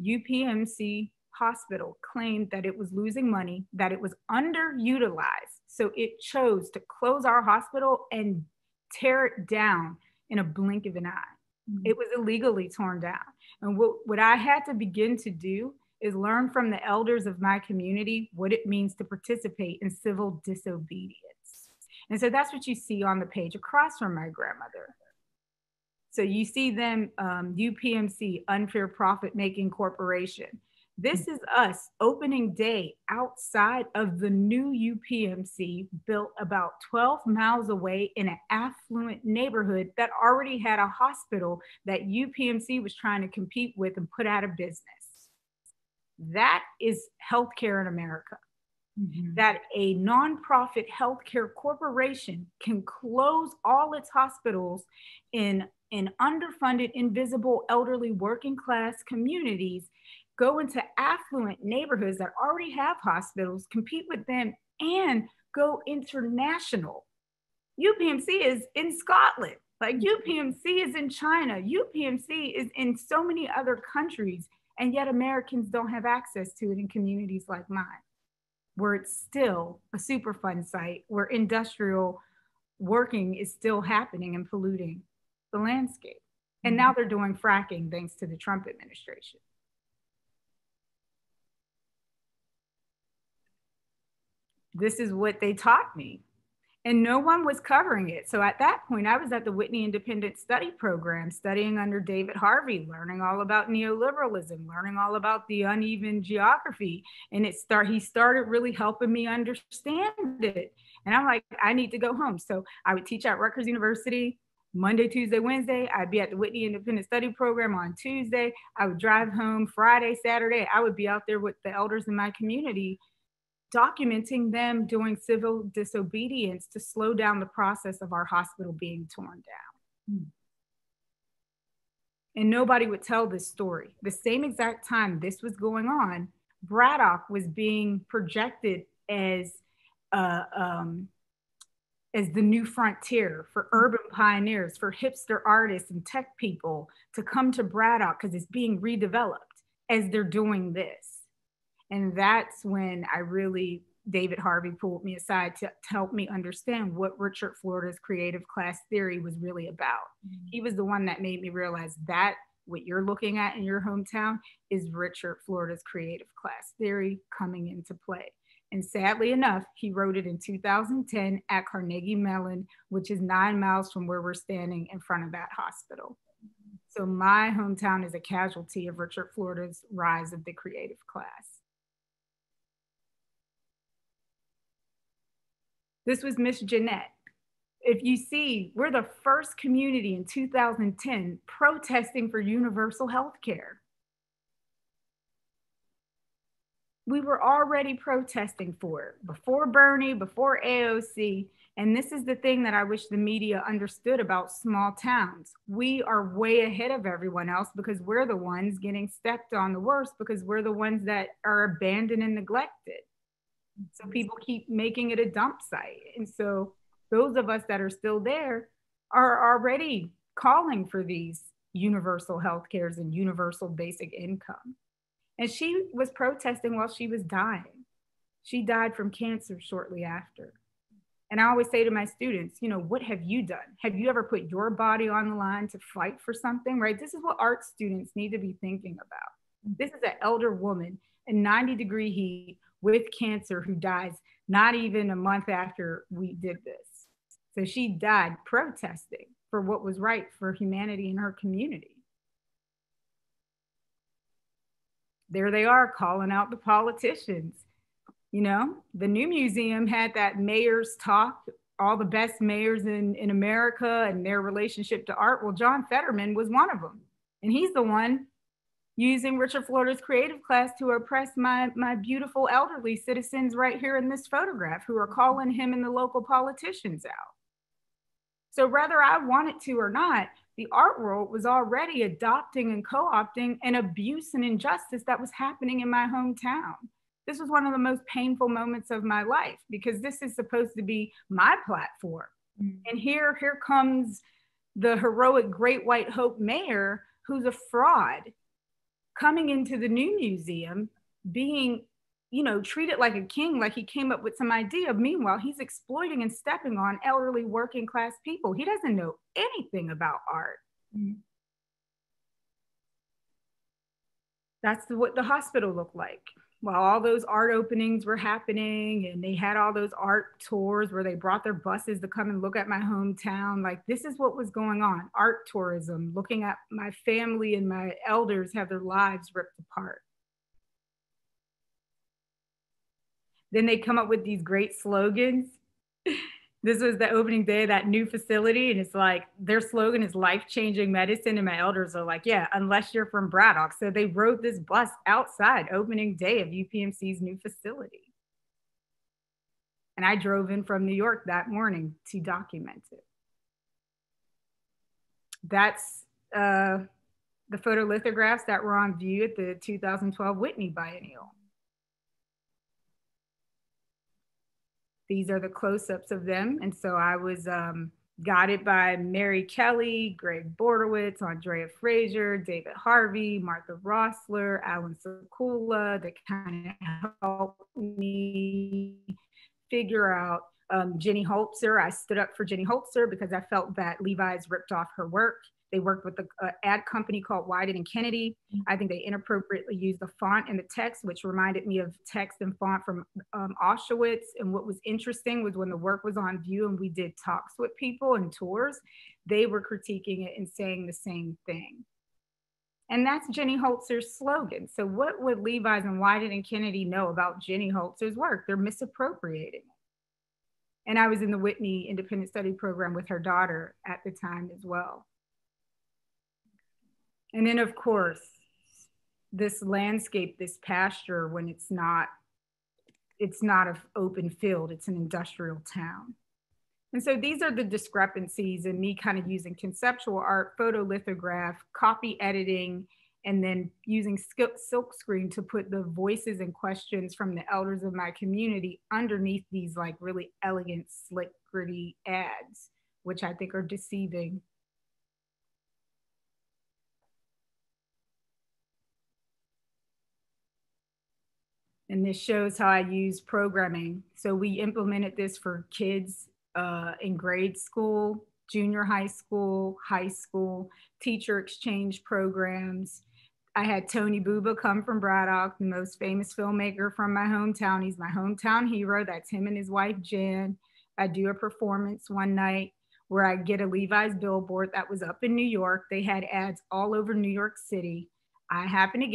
UPMC Hospital claimed that it was losing money, that it was underutilized. So it chose to close our hospital and tear it down in a blink of an eye. Mm-hmm. It was illegally torn down. And what I had to begin to do is learn from the elders of my community what it means to participate in civil disobedience. And so that's what you see on the page across from my grandmother. So you see them, UPMC, Unfair Profit Making Corporation. This is us opening day outside of the new UPMC, built about 12 miles away in an affluent neighborhood that already had a hospital that UPMC was trying to compete with and put out of business. That is healthcare in America. Mm-hmm. That a nonprofit healthcare corporation can close all its hospitals in underfunded, invisible, elderly, working class communities, go into affluent neighborhoods that already have hospitals, compete with them, and go international. UPMC is in Scotland, like UPMC is in China, UPMC is in so many other countries, and yet Americans don't have access to it in communities like mine, where it's still a Superfund site, where industrial working is still happening and polluting the landscape. And now they're doing fracking thanks to the Trump administration. This is what they taught me, and no one was covering it. So at that point, I was at the Whitney Independent Study Program, studying under David Harvey, learning all about neoliberalism, learning all about the uneven geography. And he started really helping me understand it. And I'm like, I need to go home. So I would teach at Rutgers University Monday, Tuesday, Wednesday. I'd be at the Whitney Independent Study Program on Tuesday. I would drive home Friday, Saturday. I would be out there with the elders in my community, documenting them doing civil disobedience to slow down the process of our hospital being torn down. And nobody would tell this story. The same exact time this was going on, Braddock was being projected as the new frontier for urban pioneers, for hipster artists and tech people to come to Braddock because it's being redeveloped as they're doing this. And that's when David Harvey pulled me aside to help me understand what Richard Florida's creative class theory was really about. Mm-hmm. He was the one that made me realize that what you're looking at in your hometown is Richard Florida's creative class theory coming into play. And sadly enough, he wrote it in 2010 at Carnegie Mellon, which is 9 miles from where we're standing in front of that hospital. Mm-hmm. So my hometown is a casualty of Richard Florida's rise of the creative class. This was Miss Jeanette. If you see, we're the first community in 2010 protesting for universal health care. We were already protesting for it before Bernie, before AOC. And this is the thing that I wish the media understood about small towns. We are way ahead of everyone else because we're the ones getting stepped on the worst, because we're the ones that are abandoned and neglected. So people keep making it a dump site. And so those of us that are still there are already calling for these universal health cares and universal basic income. And she was protesting while she was dying. She died from cancer shortly after. And I always say to my students, what have you done? Have you ever put your body on the line to fight for something, right? This is what art students need to be thinking about. This is an elder woman in 90-degree heat with cancer who dies not even a month after we did this. So she died protesting for what was right for humanity in her community. There they are calling out the politicians. The new museum had that mayor's talk, all the best mayors in America and their relationship to art. Well, John Fetterman was one of them. And he's the one using Richard Florida's creative class to oppress my beautiful elderly citizens right here in this photograph, who are calling him and the local politicians out. So whether I wanted to or not, the art world was already adopting and co-opting an abuse and injustice that was happening in my hometown. This was one of the most painful moments of my life, because this is supposed to be my platform. Mm-hmm. And here comes the heroic Great White Hope mayor, who's a fraud, coming into the new museum, being, treated like a king, like he came up with some idea. Meanwhile, he's exploiting and stepping on elderly working class people. He doesn't know anything about art. Mm-hmm. That's what the hospital looked like. While all those art openings were happening and they had all those art tours where they brought their buses to come and look at my hometown, like this is what was going on. Art tourism, looking at my family and my elders have their lives ripped apart. Then they come up with these great slogans. This was the opening day of that new facility. And it's like, their slogan is life-changing medicine. And my elders are like, yeah, unless you're from Braddock. So they rode this bus outside opening day of UPMC's new facility. And I drove in from New York that morning to document it. That's the photolithographs that were on view at the 2012 Whitney Biennial. These are the close-ups of them. And so I was guided by Mary Kelly, Greg Bordowitz, LaToya Frazier, David Harvey, Martha Rossler, Alan Sekula, that kind of helped me figure out Jenny Holtzer. I stood up for Jenny Holtzer because I felt that Levi's ripped off her work. They worked with an ad company called Wieden & Kennedy. I think they inappropriately used the font in the text, which reminded me of text and font from Auschwitz. And what was interesting was when the work was on view and we did talks with people and tours, they were critiquing it and saying the same thing. And that's Jenny Holtzer's slogan. So what would Levi's and Wieden & Kennedy know about Jenny Holtzer's work? They're misappropriating it. And I was in the Whitney Independent Study Program with her daughter at the time as well. And then, of course, this landscape, this pasture, when it's not an open field, it's an industrial town. And so these are the discrepancies in me kind of using conceptual art, photolithograph, copy editing, and then using silkscreen to put the voices and questions from the elders of my community underneath these like really elegant, slick, gritty ads, which I think are deceiving. And this shows how I use programming. So we implemented this for kids in grade school, junior high school, teacher exchange programs. I had Tony Buba come from Braddock, the most famous filmmaker from my hometown. He's my hometown hero. That's him and his wife, Jan. I do a performance one night where I get a Levi's billboard that was up in New York. They had ads all over New York City. I happened to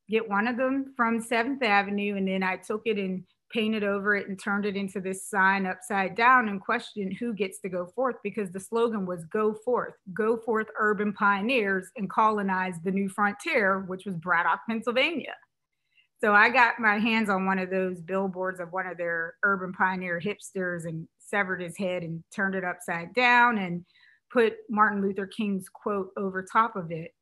get one of them from 7th Avenue, and then I took it and painted over it and turned it into this sign upside down and questioned who gets to go forth, because the slogan was go forth urban pioneers and colonize the new frontier, which was Braddock, Pennsylvania. So I got my hands on one of those billboards of one of their urban pioneer hipsters and severed his head and turned it upside down and put Martin Luther King's quote over top of it,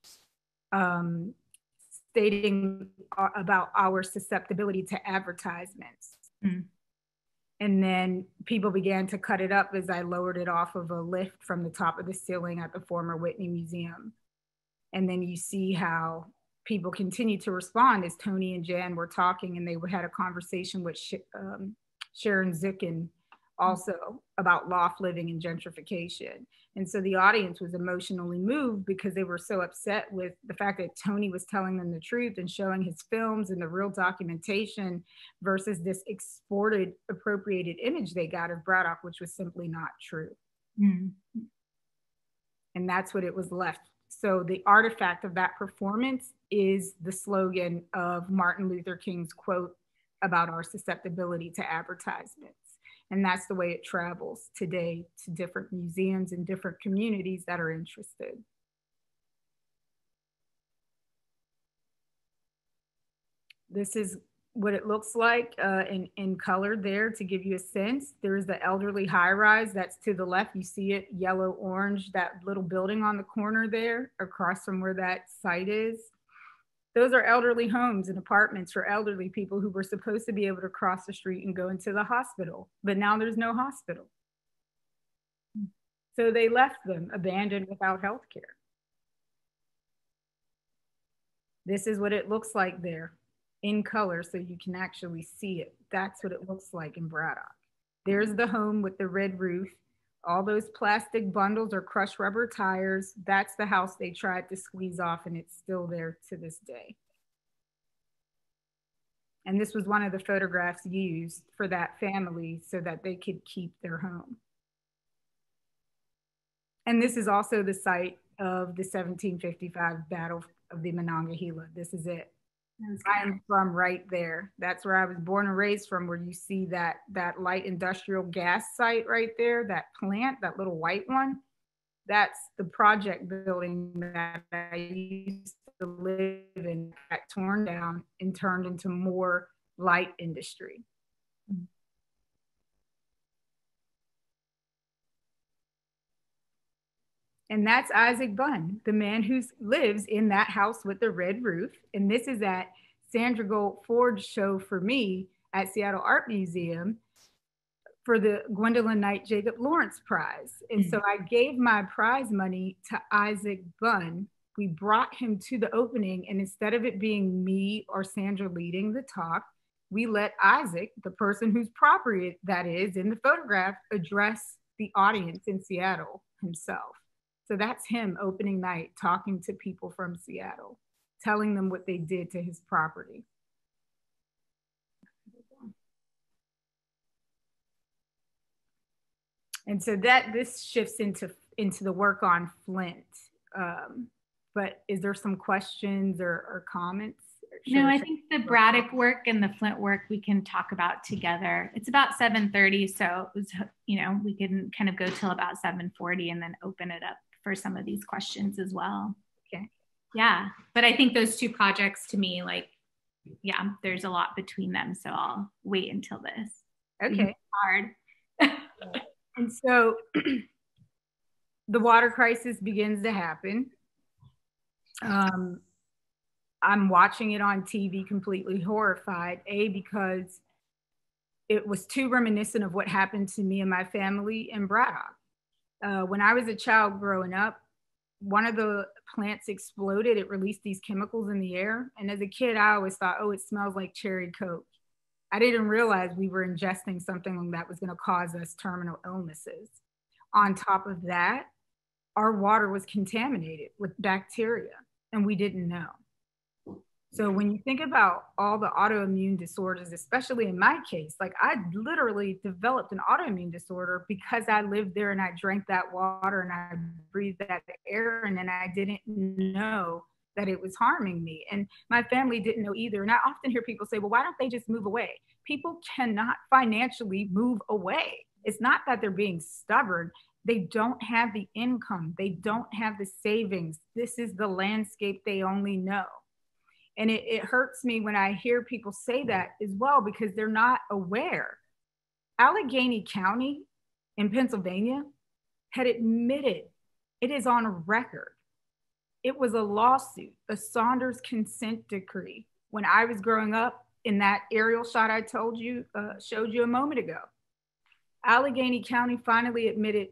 stating about our susceptibility to advertisements. Mm. And then people began to cut it up as I lowered it off of a lift from the top of the ceiling at the former Whitney Museum. And then you see how people continue to respond as Tony and Jan were talking, and they had a conversation with Sharon Zicken also about loft living and gentrification. And so the audience was emotionally moved because they were so upset with the fact that Tony was telling them the truth and showing his films and the real documentation versus this exported, appropriated image they got of Braddock, which was simply not true. Mm-hmm. And that's what it was left. So the artifact of that performance is the slogan of Martin Luther King's quote about our susceptibility to advertisements. And that's the way it travels today to different museums and different communities that are interested. This is what it looks like in color there to give you a sense. There's the elderly high rise that's to the left. You see it yellow, orange, that little building on the corner there across from where that site is. Those are elderly homes and apartments for elderly people who were supposed to be able to cross the street and go into the hospital, but now there's no hospital. So they left them abandoned without health care. This is what it looks like there in color so you can actually see it. That's what it looks like in Braddock. There's the home with the red roof. All those plastic bundles are crushed rubber tires. That's the house they tried to squeeze off, and it's still there to this day. And this was one of the photographs used for that family so that they could keep their home. And this is also the site of the 1755 Battle of the Monongahela. This is it. I am from right there. That's where I was born and raised from, where you see that light industrial gas site right there, that plant, that little white one. That's the project building that I used to live in, got torn down and turned into more light industry. And that's Isaac Bunn, the man who lives in that house with the red roof. And this is at Sandra Gold Ford's show for me at Seattle Art Museum for the Gwendolyn Knight Jacob Lawrence Prize. And so I gave my prize money to Isaac Bunn. We brought him to the opening, and instead of it being me or Sandra leading the talk, we let Isaac, the person whose property that is in the photograph, address the audience in Seattle himself. So that's him opening night, talking to people from Seattle, telling them what they did to his property. And so this shifts into the work on Flint. But is there some questions or comments? No, I think the Braddock work and the Flint work we can talk about together. It's about 7:30, so it was, we can kind of go till about 7:40 and then open it up for some of these questions as well. Okay. Yeah, but I think those two projects to me, there's a lot between them, so I'll wait until this. Okay. Hard. And so the water crisis begins to happen. I'm watching it on TV completely horrified, because it was too reminiscent of what happened to me and my family in Braddock. When I was a child growing up, one of the plants exploded. It released these chemicals in the air. And as a kid, I always thought, oh, it smells like cherry Coke. I didn't realize we were ingesting something that was going to cause us terminal illnesses. On top of that, our water was contaminated with bacteria, and we didn't know. So when you think about all the autoimmune disorders, especially in my case, I literally developed an autoimmune disorder because I lived there and I drank that water and I breathed that air, and then I didn't know that it was harming me. And my family didn't know either. And I often hear people say, well, why don't they just move away? People cannot financially move away. It's not that they're being stubborn. They don't have the income. They don't have the savings. This is the landscape they only know. And it hurts me when I hear people say that as well, because they're not aware. Allegheny County in Pennsylvania had admitted, it is on record, it was a lawsuit, a Saunders consent decree. When I was growing up in that aerial shot I showed you a moment ago, Allegheny County finally admitted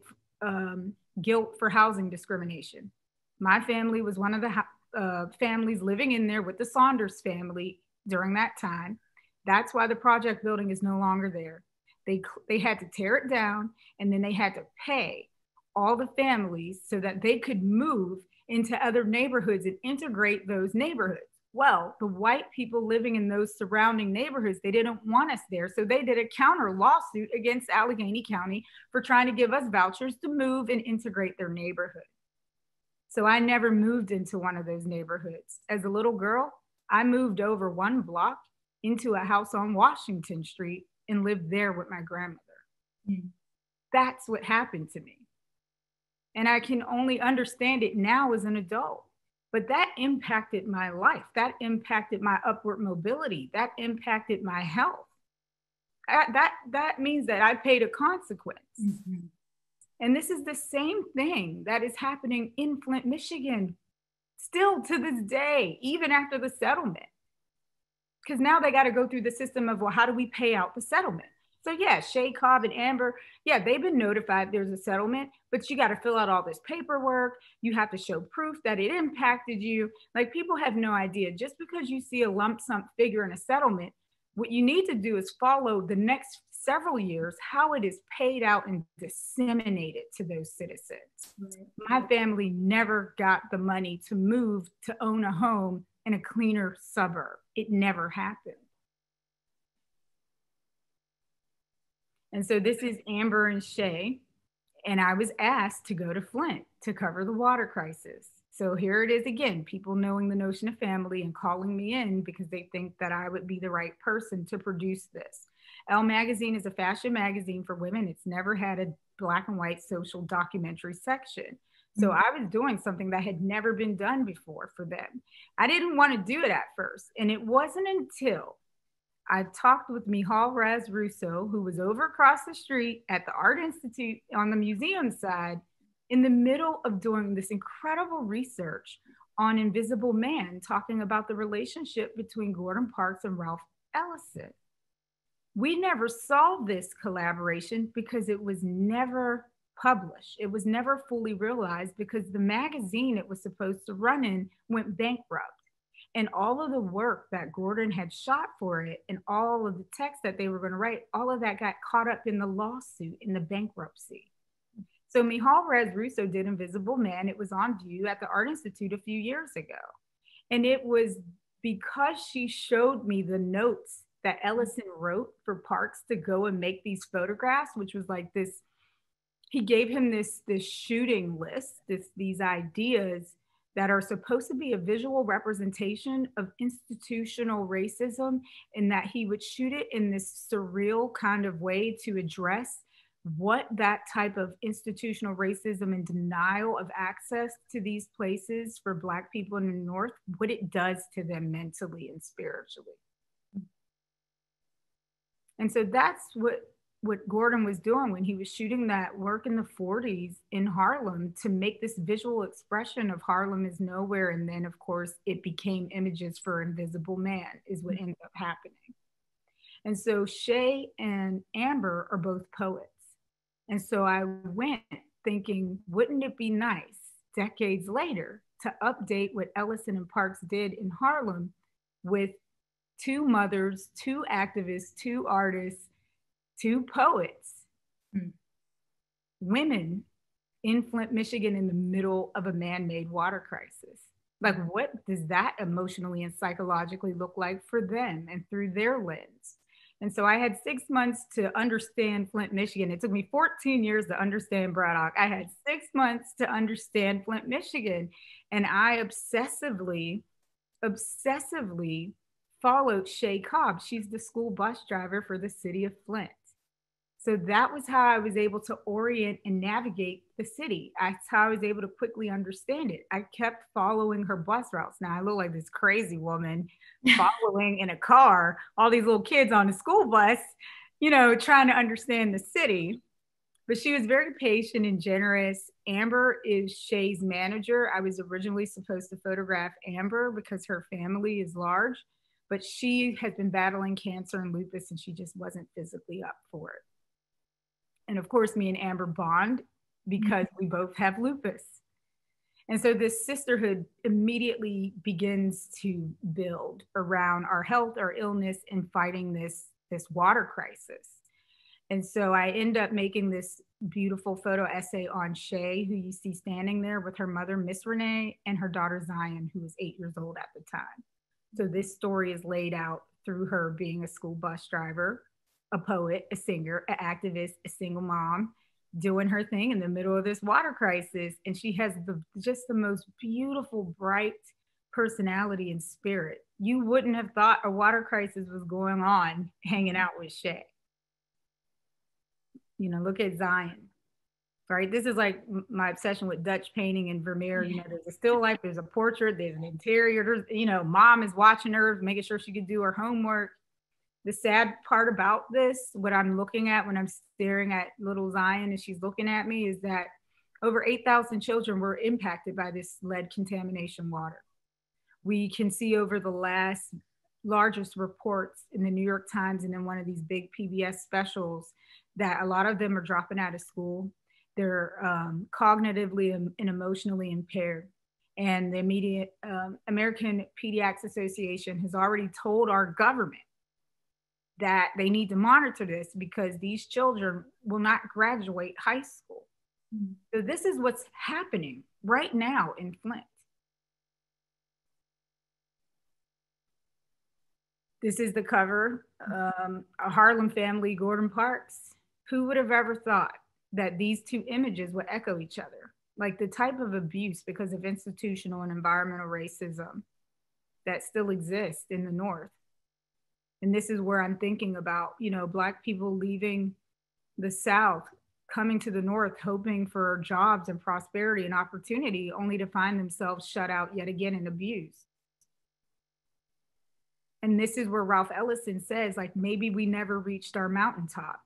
guilt for housing discrimination. My family was one of the families living in there with the Saunders family during that time. That's why the project building is no longer there. They had to tear it down, and then they had to pay all the families so that they could move into other neighborhoods and integrate those neighborhoods. Well, the white people living in those surrounding neighborhoods, they didn't want us there. So they did a counter lawsuit against Allegheny County for trying to give us vouchers to move and integrate their neighborhood. So I never moved into one of those neighborhoods. As a little girl, I moved over one block into a house on Washington Street and lived there with my grandmother. That's what happened to me. And I can only understand it now as an adult. But that impacted my life. That impacted my upward mobility. That impacted my health. That means that I paid a consequence. Mm-hmm. And this is the same thing that is happening in Flint, Michigan, still to this day, even after the settlement. Because now they got to go through the system of, well, how do we pay out the settlement? So yeah, Shay Cobb and Amber, yeah, they've been notified there's a settlement, but you got to fill out all this paperwork. You have to show proof that it impacted you. Like, people have no idea. Just because you see a lump sum figure in a settlement, what you need to do is follow the next several years, how it is paid out and disseminated to those citizens. Mm-hmm. My family never got the money to move to own a home in a cleaner suburb. It never happened. And so this is Amber and Shay, and I was asked to go to Flint to cover the water crisis. So here it is again, people knowing the notion of family and calling me in because they think that I would be the right person to produce this. Elle magazine is a fashion magazine for women. It's never had a black and white social documentary section. So I was doing something that had never been done before for them. I didn't want to do it at first. And it wasn't until I talked with Michal Raz Russo, who was over across the street at the Art Institute on the museum side, in the middle of doing this incredible research on Invisible Man, talking about the relationship between Gordon Parks and Ralph Ellison. We never saw this collaboration because it was never published. It was never fully realized because the magazine it was supposed to run in went bankrupt. And all of the work that Gordon had shot for it and all of the text that they were going to write, all of that got caught up in the lawsuit, in the bankruptcy. So Michal Raz Russo did Invisible Man. It was on view at the Art Institute a few years ago. And it was because she showed me the notes that Ellison wrote for Parks to go and make these photographs, which was like this, he gave him this shooting list, these ideas that are supposed to be a visual representation of institutional racism, and that he would shoot it in this surreal kind of way to address what that type of institutional racism and denial of access to these places for Black people in the North, what it does to them mentally and spiritually. And so that's what Gordon was doing when he was shooting that work in the 40s in Harlem to make this visual expression of Harlem is nowhere. And then, of course, it became images for Invisible Man is what ended up happening. And so Shay and Amber are both poets. And so I went thinking, wouldn't it be nice decades later to update what Ellison and Parks did in Harlem with two mothers, two activists, two artists, two poets, women in Flint, Michigan, in the middle of a man-made water crisis. Like, what does that emotionally and psychologically look like for them and through their lens? And so I had 6 months to understand Flint, Michigan. It took me 14 years to understand Braddock. I had 6 months to understand Flint, Michigan. And I obsessively followed Shay Cobb. She's the school bus driver for the city of Flint. So that was how I was able to orient and navigate the city. That's how I was able to quickly understand it. I kept following her bus routes. Now I look like this crazy woman following in a car, all these little kids on the school bus, you know, trying to understand the city. But she was very patient and generous. Amber is Shay's manager. I was originally supposed to photograph Amber because her family is large, but she has been battling cancer and lupus and she just wasn't physically up for it. And of course, me and Amber bond because we both have lupus. And so this sisterhood immediately begins to build around our health, our illness, and fighting this water crisis. And so I end up making this beautiful photo essay on Shay, who you see standing there with her mother, Miss Renee, and her daughter, Zion, who was 8 years old at the time. So this story is laid out through her being a school bus driver, a poet, a singer, an activist, a single mom, doing her thing in the middle of this water crisis. And she has just the most beautiful, bright personality and spirit. You wouldn't have thought a water crisis was going on hanging out with Shay. You know, look at Zion, right? This is like my obsession with Dutch painting and Vermeer. You know, there's a still life, there's a portrait, there's an interior, there's, you know, mom is watching her, making sure she could do her homework. The sad part about this, what I'm looking at when I'm staring at little Zion and she's looking at me, is that over 8,000 children were impacted by this lead contamination water. We can see over the largest reports in the New York Times and in one of these big PBS specials that a lot of them are dropping out of school. They're cognitively and emotionally impaired. And the American Pediatrics Association has already told our government that they need to monitor this because these children will not graduate high school. So this is what's happening right now in Flint. This is the cover, a Harlem family, Gordon Parks. Who would have ever thought that these two images would echo each other? like the type of abuse because of institutional and environmental racism that still exists in the North. And this is where I'm thinking about, you know, Black people leaving the South, coming to the North, hoping for jobs and prosperity and opportunity, only to find themselves shut out yet again and abused. And this is where Ralph Ellison says, like, maybe we never reached our mountaintop.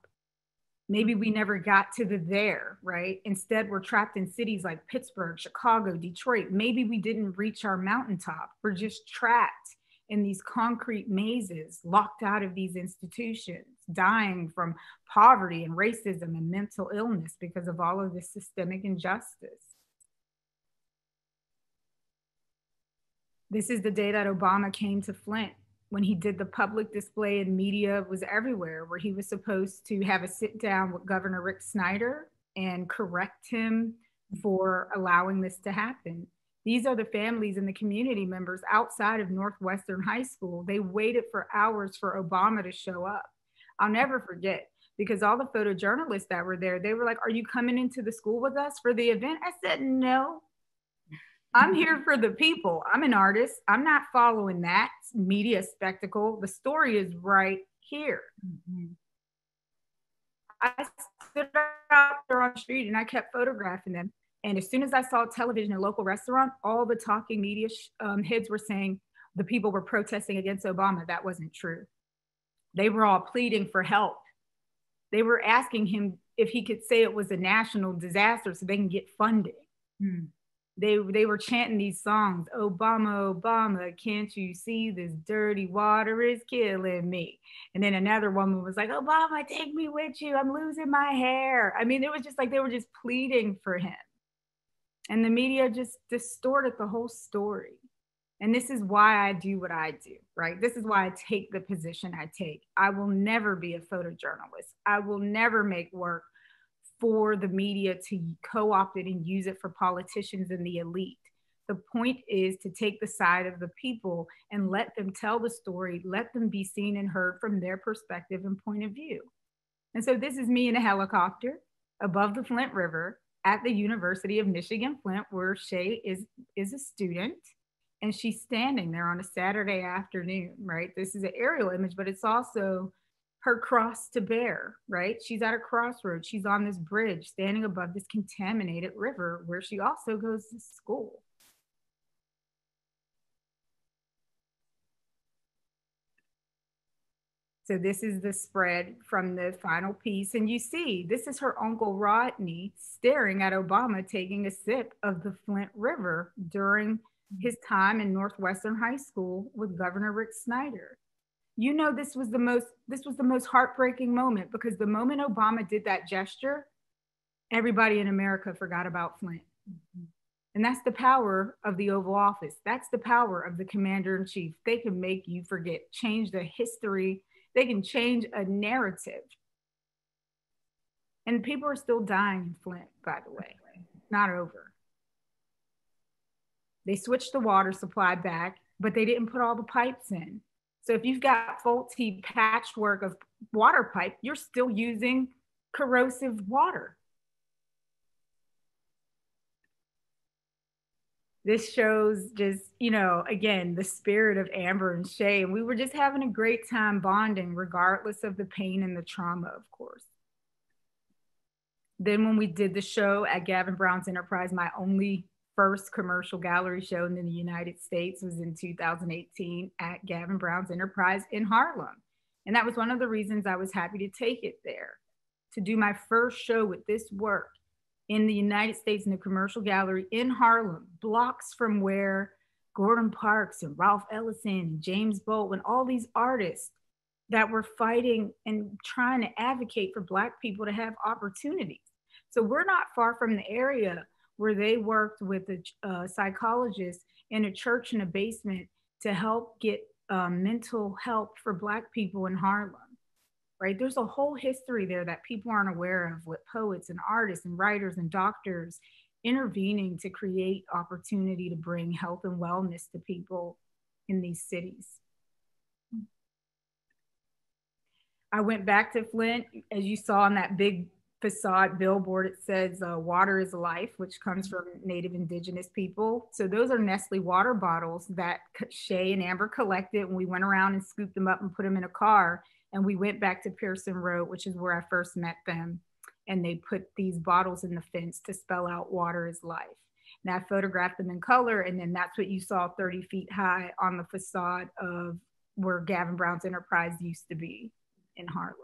Maybe we never got to the there, right? Instead, we're trapped in cities like Pittsburgh, Chicago, Detroit. Maybe we didn't reach our mountaintop. We're just trapped in these concrete mazes, locked out of these institutions, dying from poverty and racism and mental illness because of all of this systemic injustice. This is the day that Obama came to Flint, when he did the public display and media was everywhere, where he was supposed to have a sit down with Governor Rick Snyder and correct him for allowing this to happen. These are the families and the community members outside of Northwestern High School. They waited for hours for Obama to show up. I'll never forget, because all the photojournalists that were there, they were like, "Are you coming into the school with us for the event?" I said, "No. I'm here for the people. I'm an artist. I'm not following that media spectacle. The story is right here." Mm-hmm. I stood out there on the street and I kept photographing them. And as soon as I saw television in a local restaurant, all the talking media heads were saying the people were protesting against Obama. That wasn't true. They were all pleading for help. They were asking him if he could say it was a national disaster so they can get funding. Mm. They were chanting these songs, "Obama, Obama, can't you see this dirty water is killing me?" And then another woman was like, "Obama, take me with you. I'm losing my hair." I mean, it was just like they were just pleading for him. And the media just distorted the whole story. And this is why I do what I do, right? This is why I take the position I take. I will never be a photojournalist. I will never make work for the media to co-opt it and use it for politicians and the elite. The point is to take the side of the people and let them tell the story, let them be seen and heard from their perspective and point of view. And so this is me in a helicopter above the Flint River at the University of Michigan, Flint, where Shay is a student. And she's standing there on a Saturday afternoon, right? This is an aerial image, but it's also her cross to bear, right? She's at a crossroads. She's on this bridge standing above this contaminated river where she also goes to school. So this is the spread from the final piece. And you see, this is her Uncle Rodney staring at Obama taking a sip of the Flint River during his time in Northwestern High School with Governor Rick Snyder. You know, this was the most heartbreaking moment, because the moment Obama did that gesture, everybody in America forgot about Flint. Mm-hmm. And that's the power of the Oval Office. That's the power of the commander-in-chief. They can make you forget, change the history. They can change a narrative. And people are still dying in Flint, by the way. It's not over. They switched the water supply back, but they didn't put all the pipes in. So if you've got faulty patchwork of water pipe, you're still using corrosive water. This shows just, you know, again, the spirit of Amber and Shay. And we were just having a great time bonding, regardless of the pain and the trauma, of course. Then when we did the show at Gavin Brown's Enterprise, my only first commercial gallery show in the United States was in 2018 at Gavin Brown's Enterprise in Harlem. And that was one of the reasons I was happy to take it there, to do my first show with this work in the United States in a commercial gallery in Harlem, blocks from where Gordon Parks and Ralph Ellison and James Baldwin, all these artists that were fighting and trying to advocate for Black people to have opportunities. So we're not far from the area where they worked with a psychologist in a church in a basement to help get mental help for Black people in Harlem, right? There's a whole history there that people aren't aware of, with poets and artists and writers and doctors intervening to create opportunity to bring health and wellness to people in these cities. I went back to Flint, as you saw in that big facade billboard, it says water is life, which comes from Native Indigenous people. So those are Nestle water bottles that Shay and Amber collected, and we went around and scooped them up and put them in a car. And we went back to Pearson Road, which is where I first met them. And they put these bottles in the fence to spell out water is life. And I photographed them in color. And then that's what you saw 30 feet high on the facade of where Gavin Brown's Enterprise used to be in Harlem.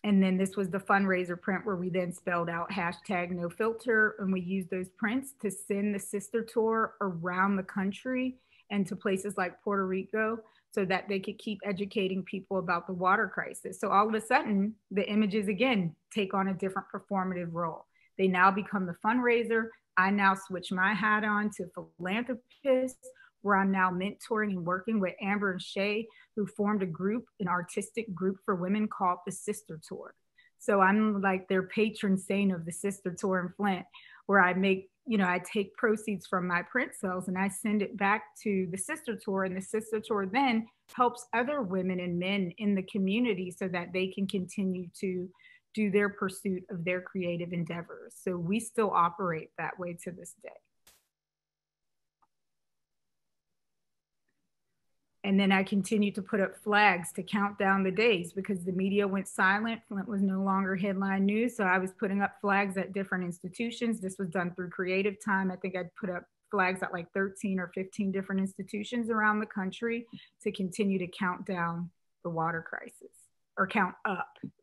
And then this was the fundraiser print where we then spelled out #NoFilter. And we used those prints to send the sister tour around the country and to places like Puerto Rico so that they could keep educating people about the water crisis. So all of a sudden, the images again take on a different performative role. They now become the fundraiser. I now switch my hat on to philanthropist, where I'm now mentoring and working with Amber and Shay, who formed a group, an artistic group for women called the Sister Tour. So I'm like their patron saint of the Sister Tour in Flint, where I make, I take proceeds from my print sales and I send it back to the Sister Tour. And the Sister Tour then helps other women and men in the community so that they can continue to do their pursuit of their creative endeavors. So we still operate that way to this day. And then I continued to put up flags to count down the days because the media went silent. Flint was no longer headline news. So I was putting up flags at different institutions. This was done through Creative Time. I think I'd put up flags at like 13 or 15 different institutions around the country to continue to count down the water crisis, or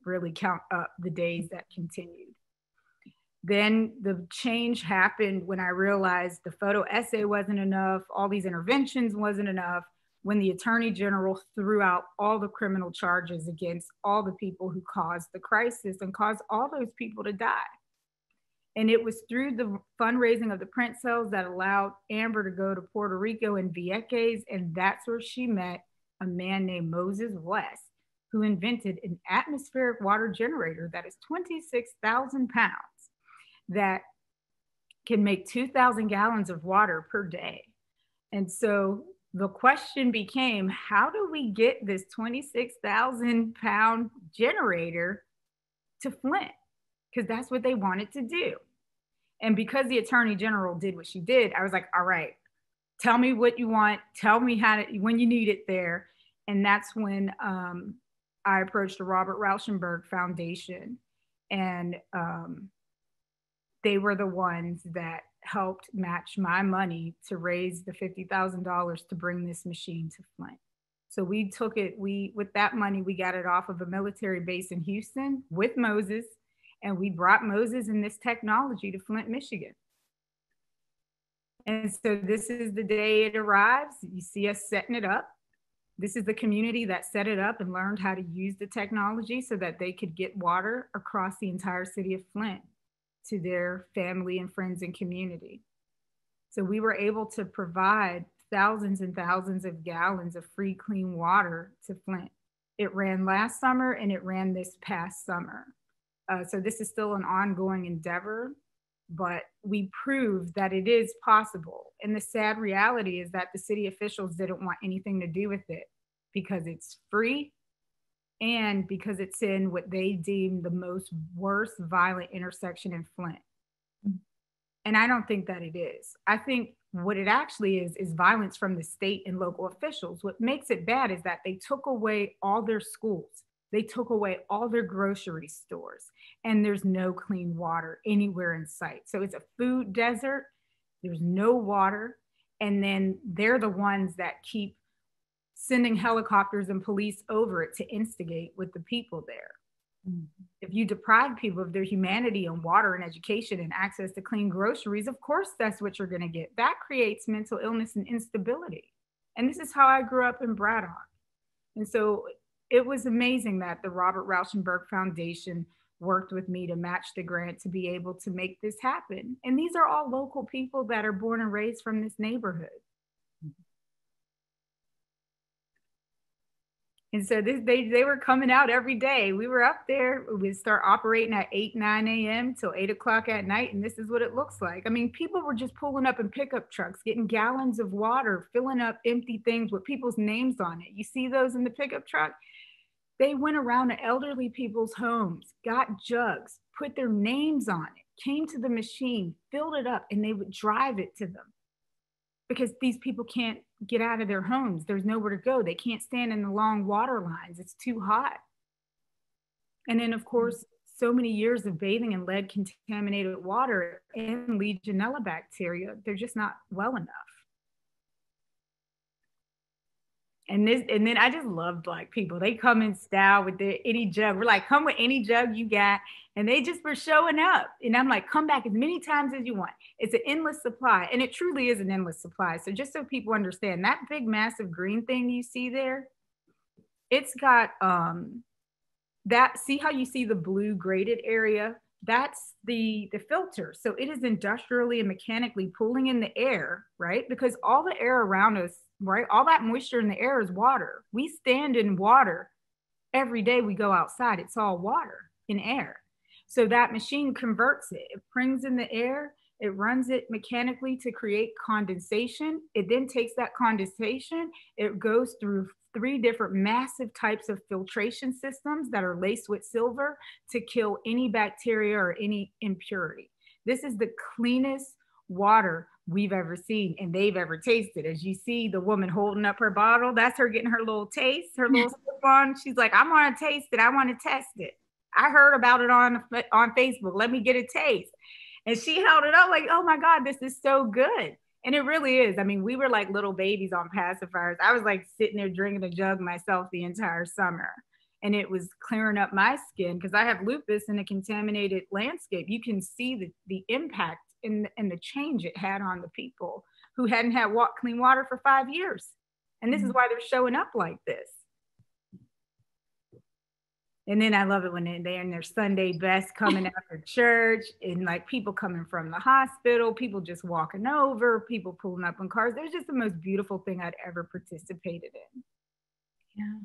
really count up the days that continued. Then the change happened when I realized the photo essay wasn't enough, all these interventions wasn't enough, when the Attorney General threw out all the criminal charges against all the people who caused the crisis and caused all those people to die. And it was through the fundraising of the print sales that allowed Amber to go to Puerto Rico and Vieques, and that's where she met a man named Moses West, who invented an atmospheric water generator that is 26,000 pounds that can make 2,000 gallons of water per day. And so the question became, how do we get this 26,000 pound generator to Flint? Because that's what they wanted to do. And because the Attorney General did what she did, I was like, all right, tell me what you want. Tell me when you need it there. And that's when I approached the Robert Rauschenberg Foundation. And they were the ones that helped match my money to raise the $50,000 to bring this machine to Flint. So we took it, with that money, we got it off of a military base in Houston with Moses, and we brought Moses and this technology to Flint, Michigan. And so this is the day it arrives. You see us setting it up. This is the community that set it up and learned how to use the technology so that they could get water across the entire city of Flint to their family and friends and community. So we were able to provide thousands and thousands of gallons of free, clean water to Flint. It ran last summer and it ran this past summer. So this is still an ongoing endeavor, but we proved that it is possible. And the sad reality is that the city officials didn't want anything to do with it because it's free and because it's in what they deem the most worst violent intersection in Flint. And I don't think that it is. I think what it actually is violence from the state and local officials. What makes it bad is that they took away all their schools. They took away all their grocery stores, and there's no clean water anywhere in sight. So it's a food desert. There's no water. And then they're the ones that keep sending helicopters and police over it to instigate with the people there. Mm-hmm. If you deprive people of their humanity and water and education and access to clean groceries, of course, that's what you're going to get. That creates mental illness and instability. And this is how I grew up in Braddock. And so it was amazing that the Robert Rauschenberg Foundation worked with me to match the grant to be able to make this happen. And these are all local people that are born and raised from this neighborhood. And so they were coming out every day. We were up there. We'd start operating at 8, 9 a.m. till 8 o'clock at night. And this is what it looks like. I mean, people were just pulling up in pickup trucks, getting gallons of water, filling up empty things with people's names on it. You see those in the pickup truck? They went around to elderly people's homes, got jugs, put their names on it, came to the machine, filled it up, and they would drive it to them because these people can't get out of their homes. There's nowhere to go. They can't stand in the long water lines. It's too hot. And then, of course, so many years of bathing in lead contaminated water and Legionella bacteria, they're just not well enough. And then I just love Black people. They come in style with any jug. We're like, come with any jug you got. And they just were showing up. And I'm like, come back as many times as you want. It's an endless supply. And it truly is an endless supply. So just so people understand, that big, massive green thing you see there, it's got see how you see the blue graded area? That's the filter. So it is industrially and mechanically pulling in the air, right? Because all the air around us, right? All that moisture in the air is water. We stand in water every day we go outside. It's all water and air. So that machine converts it. It brings in the air. It runs it mechanically to create condensation. It then takes that condensation. It goes through 3 different massive types of filtration systems that are laced with silver to kill any bacteria or any impurity. This is the cleanest water we've ever seen and they've ever tasted. As you see the woman holding up her bottle, that's her getting her little taste, her little sip on. She's like, I want to taste it. I want to test it. I heard about it on Facebook. Let me get a taste. And she held it up like, oh my God, this is so good. And it really is. I mean, we were like little babies on pacifiers. I was like sitting there drinking a jug myself the entire summer. And it was clearing up my skin because I have lupus in a contaminated landscape. You can see the impact and the change it had on the people who hadn't had clean water for 5 years. And this is why they're showing up like this. And then I love it when they're in their Sunday best coming after church and like people coming from the hospital, people just walking over, people pulling up in cars. It was just the most beautiful thing I'd ever participated in. Yeah.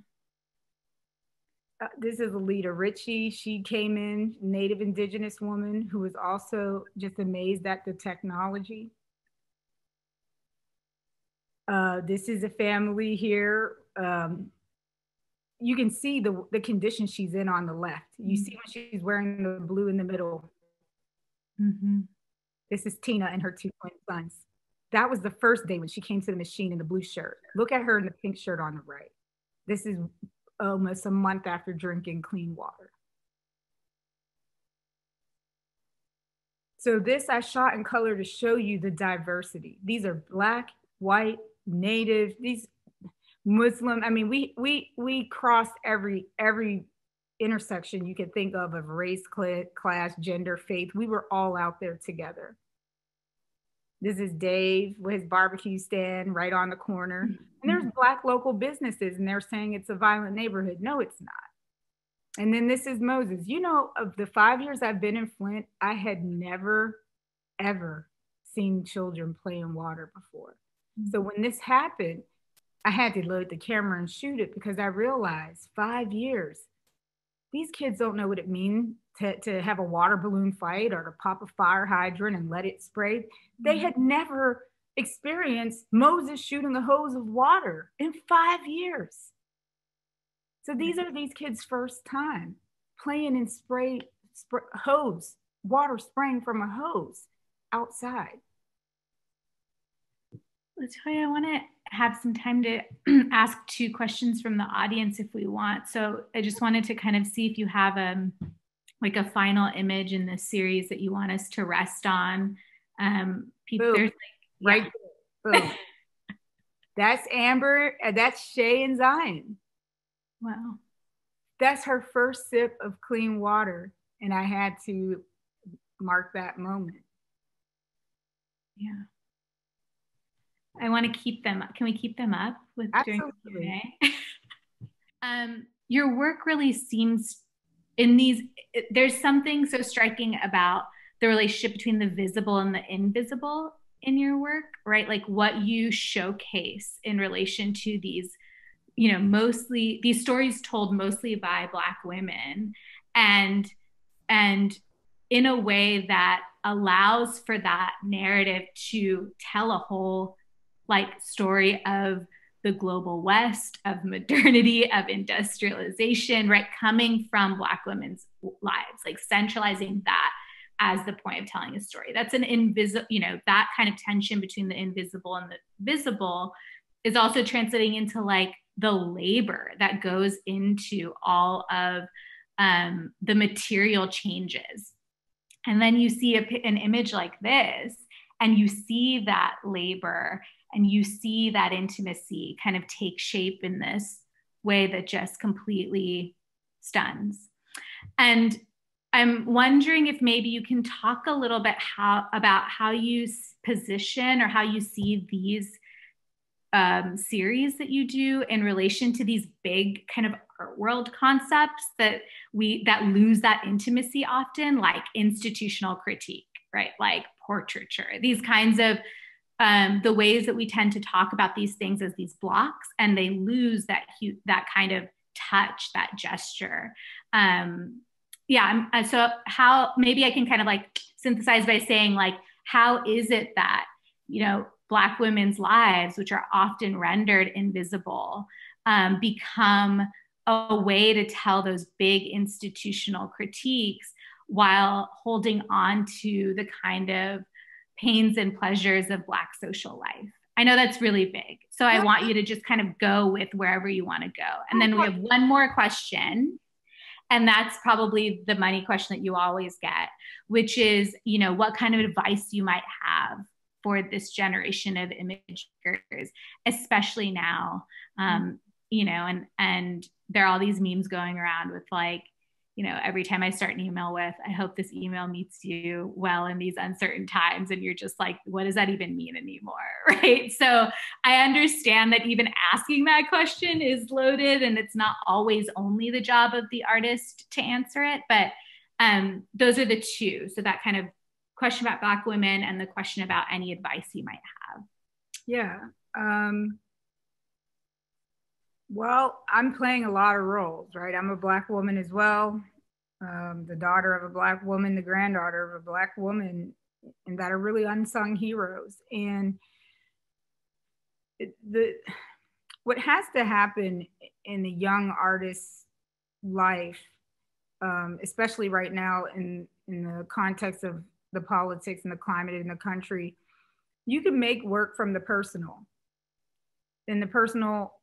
This is Alita Ritchie. She came in, Native Indigenous woman who was also just amazed at the technology. This is a family here. You can see the condition she's in on the left. You see when she's wearing the blue in the middle. Mm-hmm. This is Tina and her 2 twin sons. That was the first day when she came to the machine in the blue shirt. Look at her in the pink shirt on the right. This is almost a month after drinking clean water. So this I shot in color to show you the diversity. These are Black, white, Native, these Muslim. I mean, we crossed every intersection you could think of race, class, gender, faith. We were all out there together. This is Dave with his barbecue stand right on the corner. And there's Black local businesses and they're saying it's a violent neighborhood. No, it's not. And then this is Moses. You know, of the 5 years I've been in Flint, I had never, ever seen children play in water before. So when this happened, I had to load the camera and shoot it because I realized 5 years, these kids don't know what it means to have a water balloon fight or to pop a fire hydrant and let it spray. They had never experienced Moses shooting a hose of water in 5 years. So these are these kids' first time playing in hose, water spraying from a hose outside. LaToya, I want to have some time to ask 2 questions from the audience if we want. So I just wanted to kind of see if you have like a final image in this series that you want us to rest on. People, there's like, right there. Boom. That's Amber. That's Shay and Zion. Wow. That's her first sip of clean water. And I had to mark that moment. Yeah. I want to keep them. Can we keep them up with during the Q&A? Your work really seems there's something so striking about the relationship between the visible and the invisible in your work, right? Like what you showcase in relation to these, mostly these stories told mostly by Black women and in a way that allows for that narrative to tell a whole like story of the global West, of modernity, of industrialization, right? Coming from Black women's lives, like centralizing that as the point of telling a story. That's an invisible, that kind of tension between the invisible and the visible is also translating into like the labor that goes into all of the material changes. And then you see an image like this, and you see that labor and you see that intimacy kind of take shape in this way that just completely stuns. And I'm wondering if maybe you can talk a little bit about how you position or how you see these series that you do in relation to these big kind of art world concepts that lose that intimacy often, like institutional critique, right? Like portraiture, these kinds of the ways that we tend to talk about these things as these blocks, and they lose that kind of touch, that gesture. So how, maybe I can kind of like synthesize by saying, like, how is it that, Black women's lives, which are often rendered invisible, become a way to tell those big institutional critiques while holding on to the kind of pains and pleasures of Black social life? I know that's really big. So I want you to just kind of go with wherever you want to go. And then we have one more question. And that's probably the money question that you always get, which is, what kind of advice you might have for this generation of image makers, especially now, and there are all these memes going around with like, every time I start an email with, I hope this email meets you well in these uncertain times. And you're just like, what does that even mean anymore? Right. So I understand that even asking that question is loaded, and it's not always only the job of the artist to answer it, but those are the two. So that kind of question about Black women and the question about any advice you might have. Yeah. Well, I'm playing a lot of roles, right? I'm a Black woman as well, the daughter of a Black woman, the granddaughter of a Black woman, and that are really unsung heroes. And what has to happen in a young artist's life, especially right now in the context of the politics and the climate in the country, you can make work from the personal. And the personal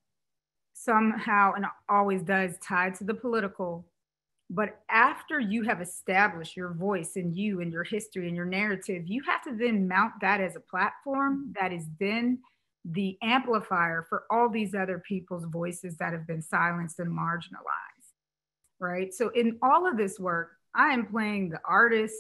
somehow, and always does, tied to the political. But after you have established your voice and you and your history and your narrative, you have to then mount that as a platform that is then the amplifier for all these other people's voices that have been silenced and marginalized, right? So in all of this work, I am playing the artist,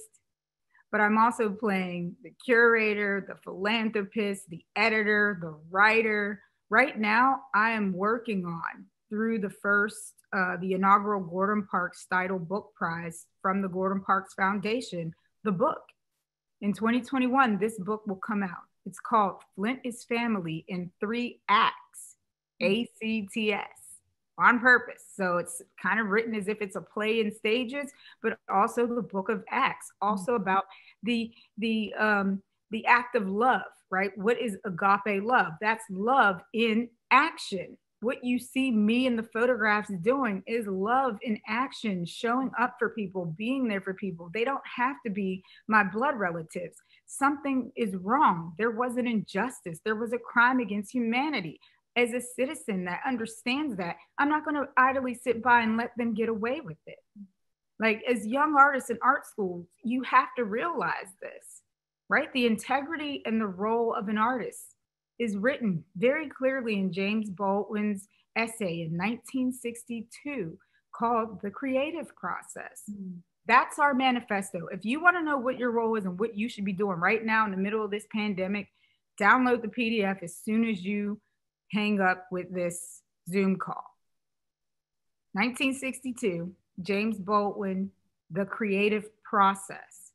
but I'm also playing the curator, the philanthropist, the editor, the writer. Right now, I am working on, through the inaugural Gordon Parks Steidl Book Prize from the Gordon Parks Foundation, the book. In 2021, this book will come out. It's called Flint is Family in 3 Acts, ACTS, on purpose. So it's kind of written as if it's a play in stages, but also the book of Acts, also about the act of love, right? What is agape love? That's love in action. What you see me in the photographs doing is love in action, showing up for people, being there for people. They don't have to be my blood relatives. Something is wrong. There was an injustice. There was a crime against humanity. As a citizen that understands that, I'm not going to idly sit by and let them get away with it. Like, as young artists in art school, you have to realize this, right? The integrity and the role of an artist is written very clearly in James Baldwin's essay in 1962 called The Creative Process. That's our manifesto. If you want to know what your role is and what you should be doing right now in the middle of this pandemic, download the PDF as soon as you hang up with this Zoom call. 1962, James Baldwin, The Creative Process.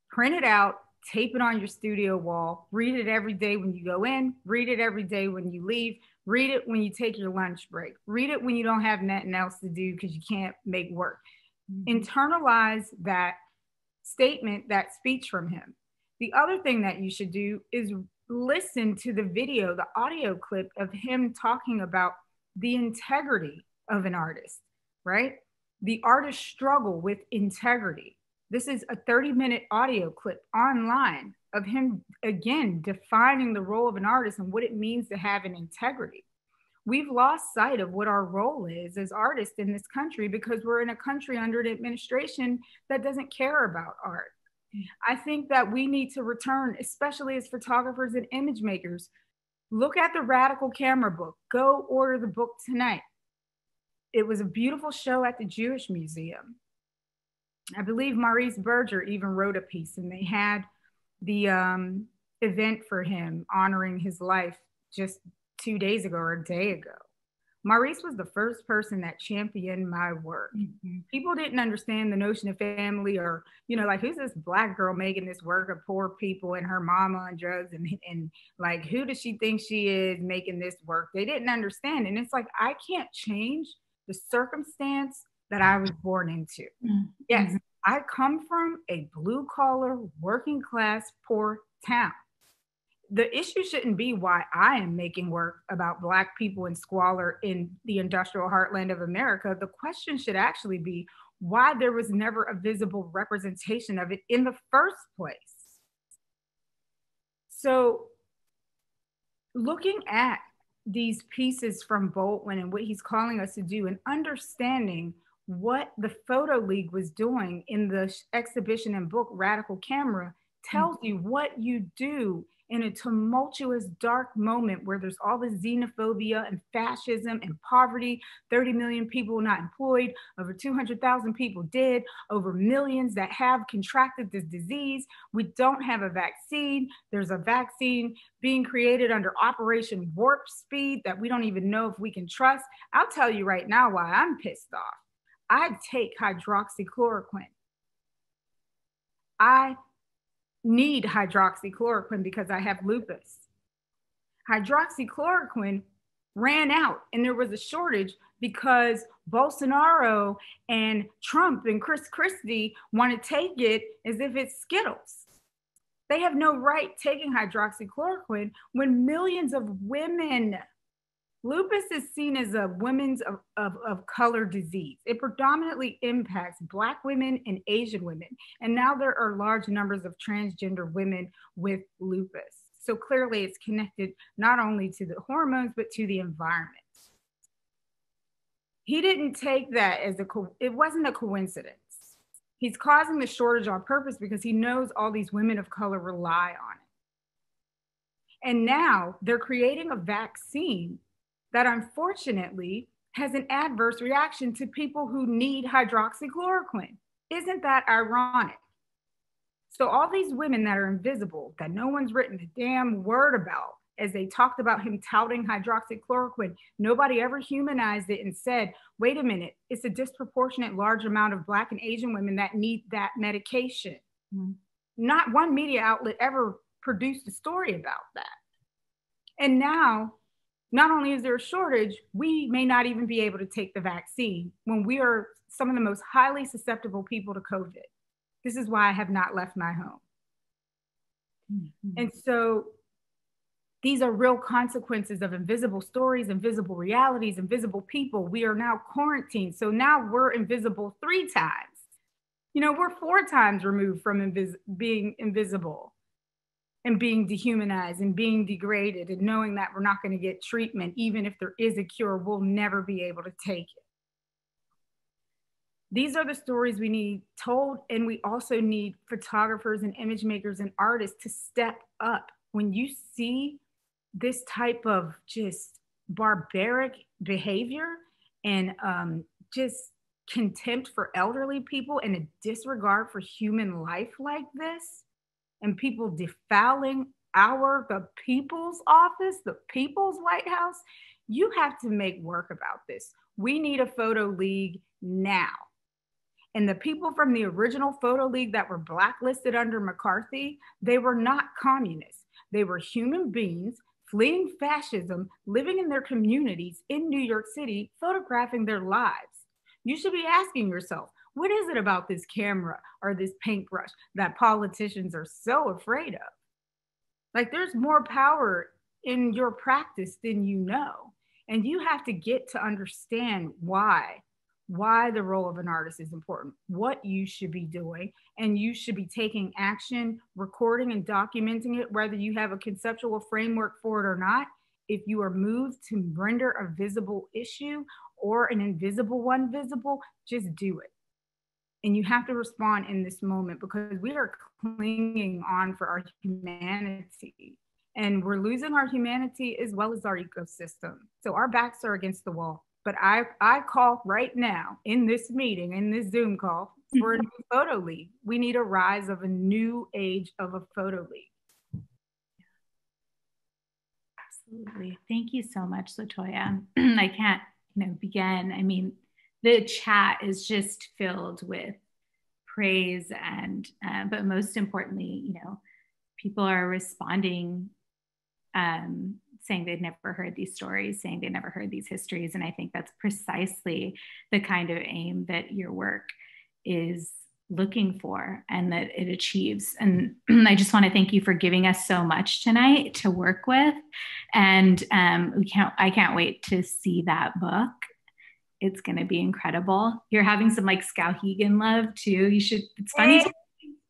Print it out, tape it on your studio wall, read it every day when you go in, read it every day when you leave, read it when you take your lunch break, read it when you don't have nothing else to do because you can't make work. Internalize that statement, that speech from him. The other thing that you should do is listen to the video, the audio clip of him talking about the integrity of an artist, right? The artist's struggle with integrity. This is a 30-minute audio clip online of him, again, defining the role of an artist and what it means to have an integrity. We've lost sight of what our role is as artists in this country because we're in a country under an administration that doesn't care about art. I think that we need to return, especially as photographers and image makers. Look at the Radical Camera book. Go order the book tonight. It was a beautiful show at the Jewish Museum. I believe Maurice Berger even wrote a piece, and they had the event for him honoring his life just 2 days ago or a day ago. Maurice was the first person that championed my work. Mm-hmm. People didn't understand the notion of family, or, you know, like, who's this Black girl making this work of poor people and her mama on drugs, and like, who does she think she is making this work? They didn't understand. And it's like, I can't change the circumstance that I was born into. Mm-hmm. Yes, I come from a blue collar, working class, poor town. The issue shouldn't be why I am making work about Black people and squalor in the industrial heartland of America. The question should actually be why there was never a visible representation of it in the first place. So looking at these pieces from Boltwin and what he's calling us to do, and understanding what the Photo League was doing in the exhibition and book Radical Camera tells you what you do in a tumultuous, dark moment where there's all this xenophobia and fascism and poverty, 30 million people not employed, over 200,000 people dead, over millions that have contracted this disease. We don't have a vaccine. There's a vaccine being created under Operation Warp Speed that we don't even know if we can trust. I'll tell you right now why I'm pissed off. I take hydroxychloroquine. I need hydroxychloroquine because I have lupus. Hydroxychloroquine ran out and there was a shortage because Bolsonaro and Trump and Chris Christie want to take it as if it's Skittles. They have no right taking hydroxychloroquine when millions of women, lupus is seen as a women's of color disease. It predominantly impacts Black women and Asian women. And now there are large numbers of transgender women with lupus. So clearly it's connected not only to the hormones, but to the environment. He didn't take that as it wasn't a coincidence. He's causing the shortage on purpose because he knows all these women of color rely on it. And now they're creating a vaccine that unfortunately has an adverse reaction to people who need hydroxychloroquine. Isn't that ironic? So all these women that are invisible, that no one's written a damn word about, as they talked about him touting hydroxychloroquine, nobody ever humanized it and said, wait a minute, it's a disproportionate large amount of Black and Asian women that need that medication. Mm-hmm. Not one media outlet ever produced a story about that. And now, not only is there a shortage, we may not even be able to take the vaccine when we are some of the most highly susceptible people to COVID. This is why I have not left my home. Mm-hmm. And so these are real consequences of invisible stories, invisible realities, invisible people. We are now quarantined. So now we're invisible 3 times. You know, we're 4 times removed from being invisible and being dehumanized and being degraded, and knowing that we're not going to get treatment. Even if there is a cure, we'll never be able to take it. These are the stories we need told, and we also need photographers and image makers and artists to step up. When you see this type of just barbaric behavior and just contempt for elderly people and a disregard for human life like this, and people defouling the people's office, the people's White House, you have to make work about this. We need a photo league now. And the people from the original photo league that were blacklisted under McCarthy, they were not communists. They were human beings fleeing fascism, living in their communities in New York City, photographing their lives. You should be asking yourself, what is it about this camera or this paintbrush that politicians are so afraid of? Like there's more power in your practice than you know. And you have to get to understand why the role of an artist is important, what you should be doing, and you should be taking action, recording and documenting it, whether you have a conceptual framework for it or not. If you are moved to render a visible issue or an invisible one visible, just do it. And you have to respond in this moment because we are clinging on for our humanity. And we're losing our humanity as well as our ecosystem. So our backs are against the wall. But I call right now in this meeting, in this Zoom call, for a new photo league. We need a rise of a new age of a photo league. Absolutely. Thank you so much, LaToya. I can't, begin. I mean, the chat is just filled with praise and, but most importantly, people are responding, saying they'd never heard these stories, saying they'd never heard these histories. And I think that's precisely the kind of aim that your work is looking for and that it achieves. And I just want to thank you for giving us so much tonight to work with. And I can't wait to see that book. It's going to be incredible. You're having some like Skowhegan love too. You should, it's funny. Hey,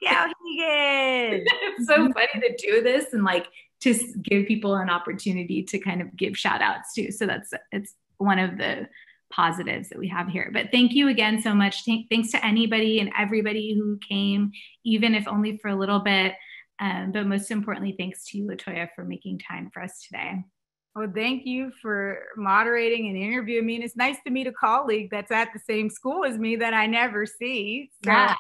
Skowhegan. It's so funny to do this and like to give people an opportunity to kind of give shout outs too. So it's one of the positives that we have here. But thank you again so much. Thanks to anybody and everybody who came, even if only for a little bit. But most importantly, thanks to you, LaToya, for making time for us today. Well, thank you for moderating and interviewing me. And it's nice to meet a colleague that's at the same school as me that I never see. So yeah.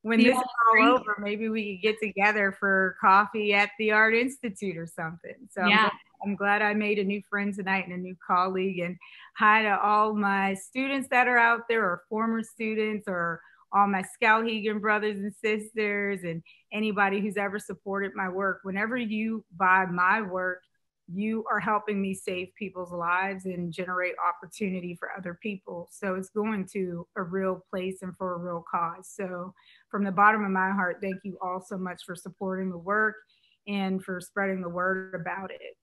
When this is all over, maybe we could get together for coffee at the Art Institute or something. So yeah. I'm glad I made a new friend tonight and a new colleague. And hi to all my students that are out there, or former students, or all my Skowhegan brothers and sisters, and anybody who's ever supported my work. Whenever you buy my work, you are helping me save people's lives and generate opportunity for other people. So it's going to a real place and for a real cause. So from the bottom of my heart, thank you all so much for supporting the work and for spreading the word about it.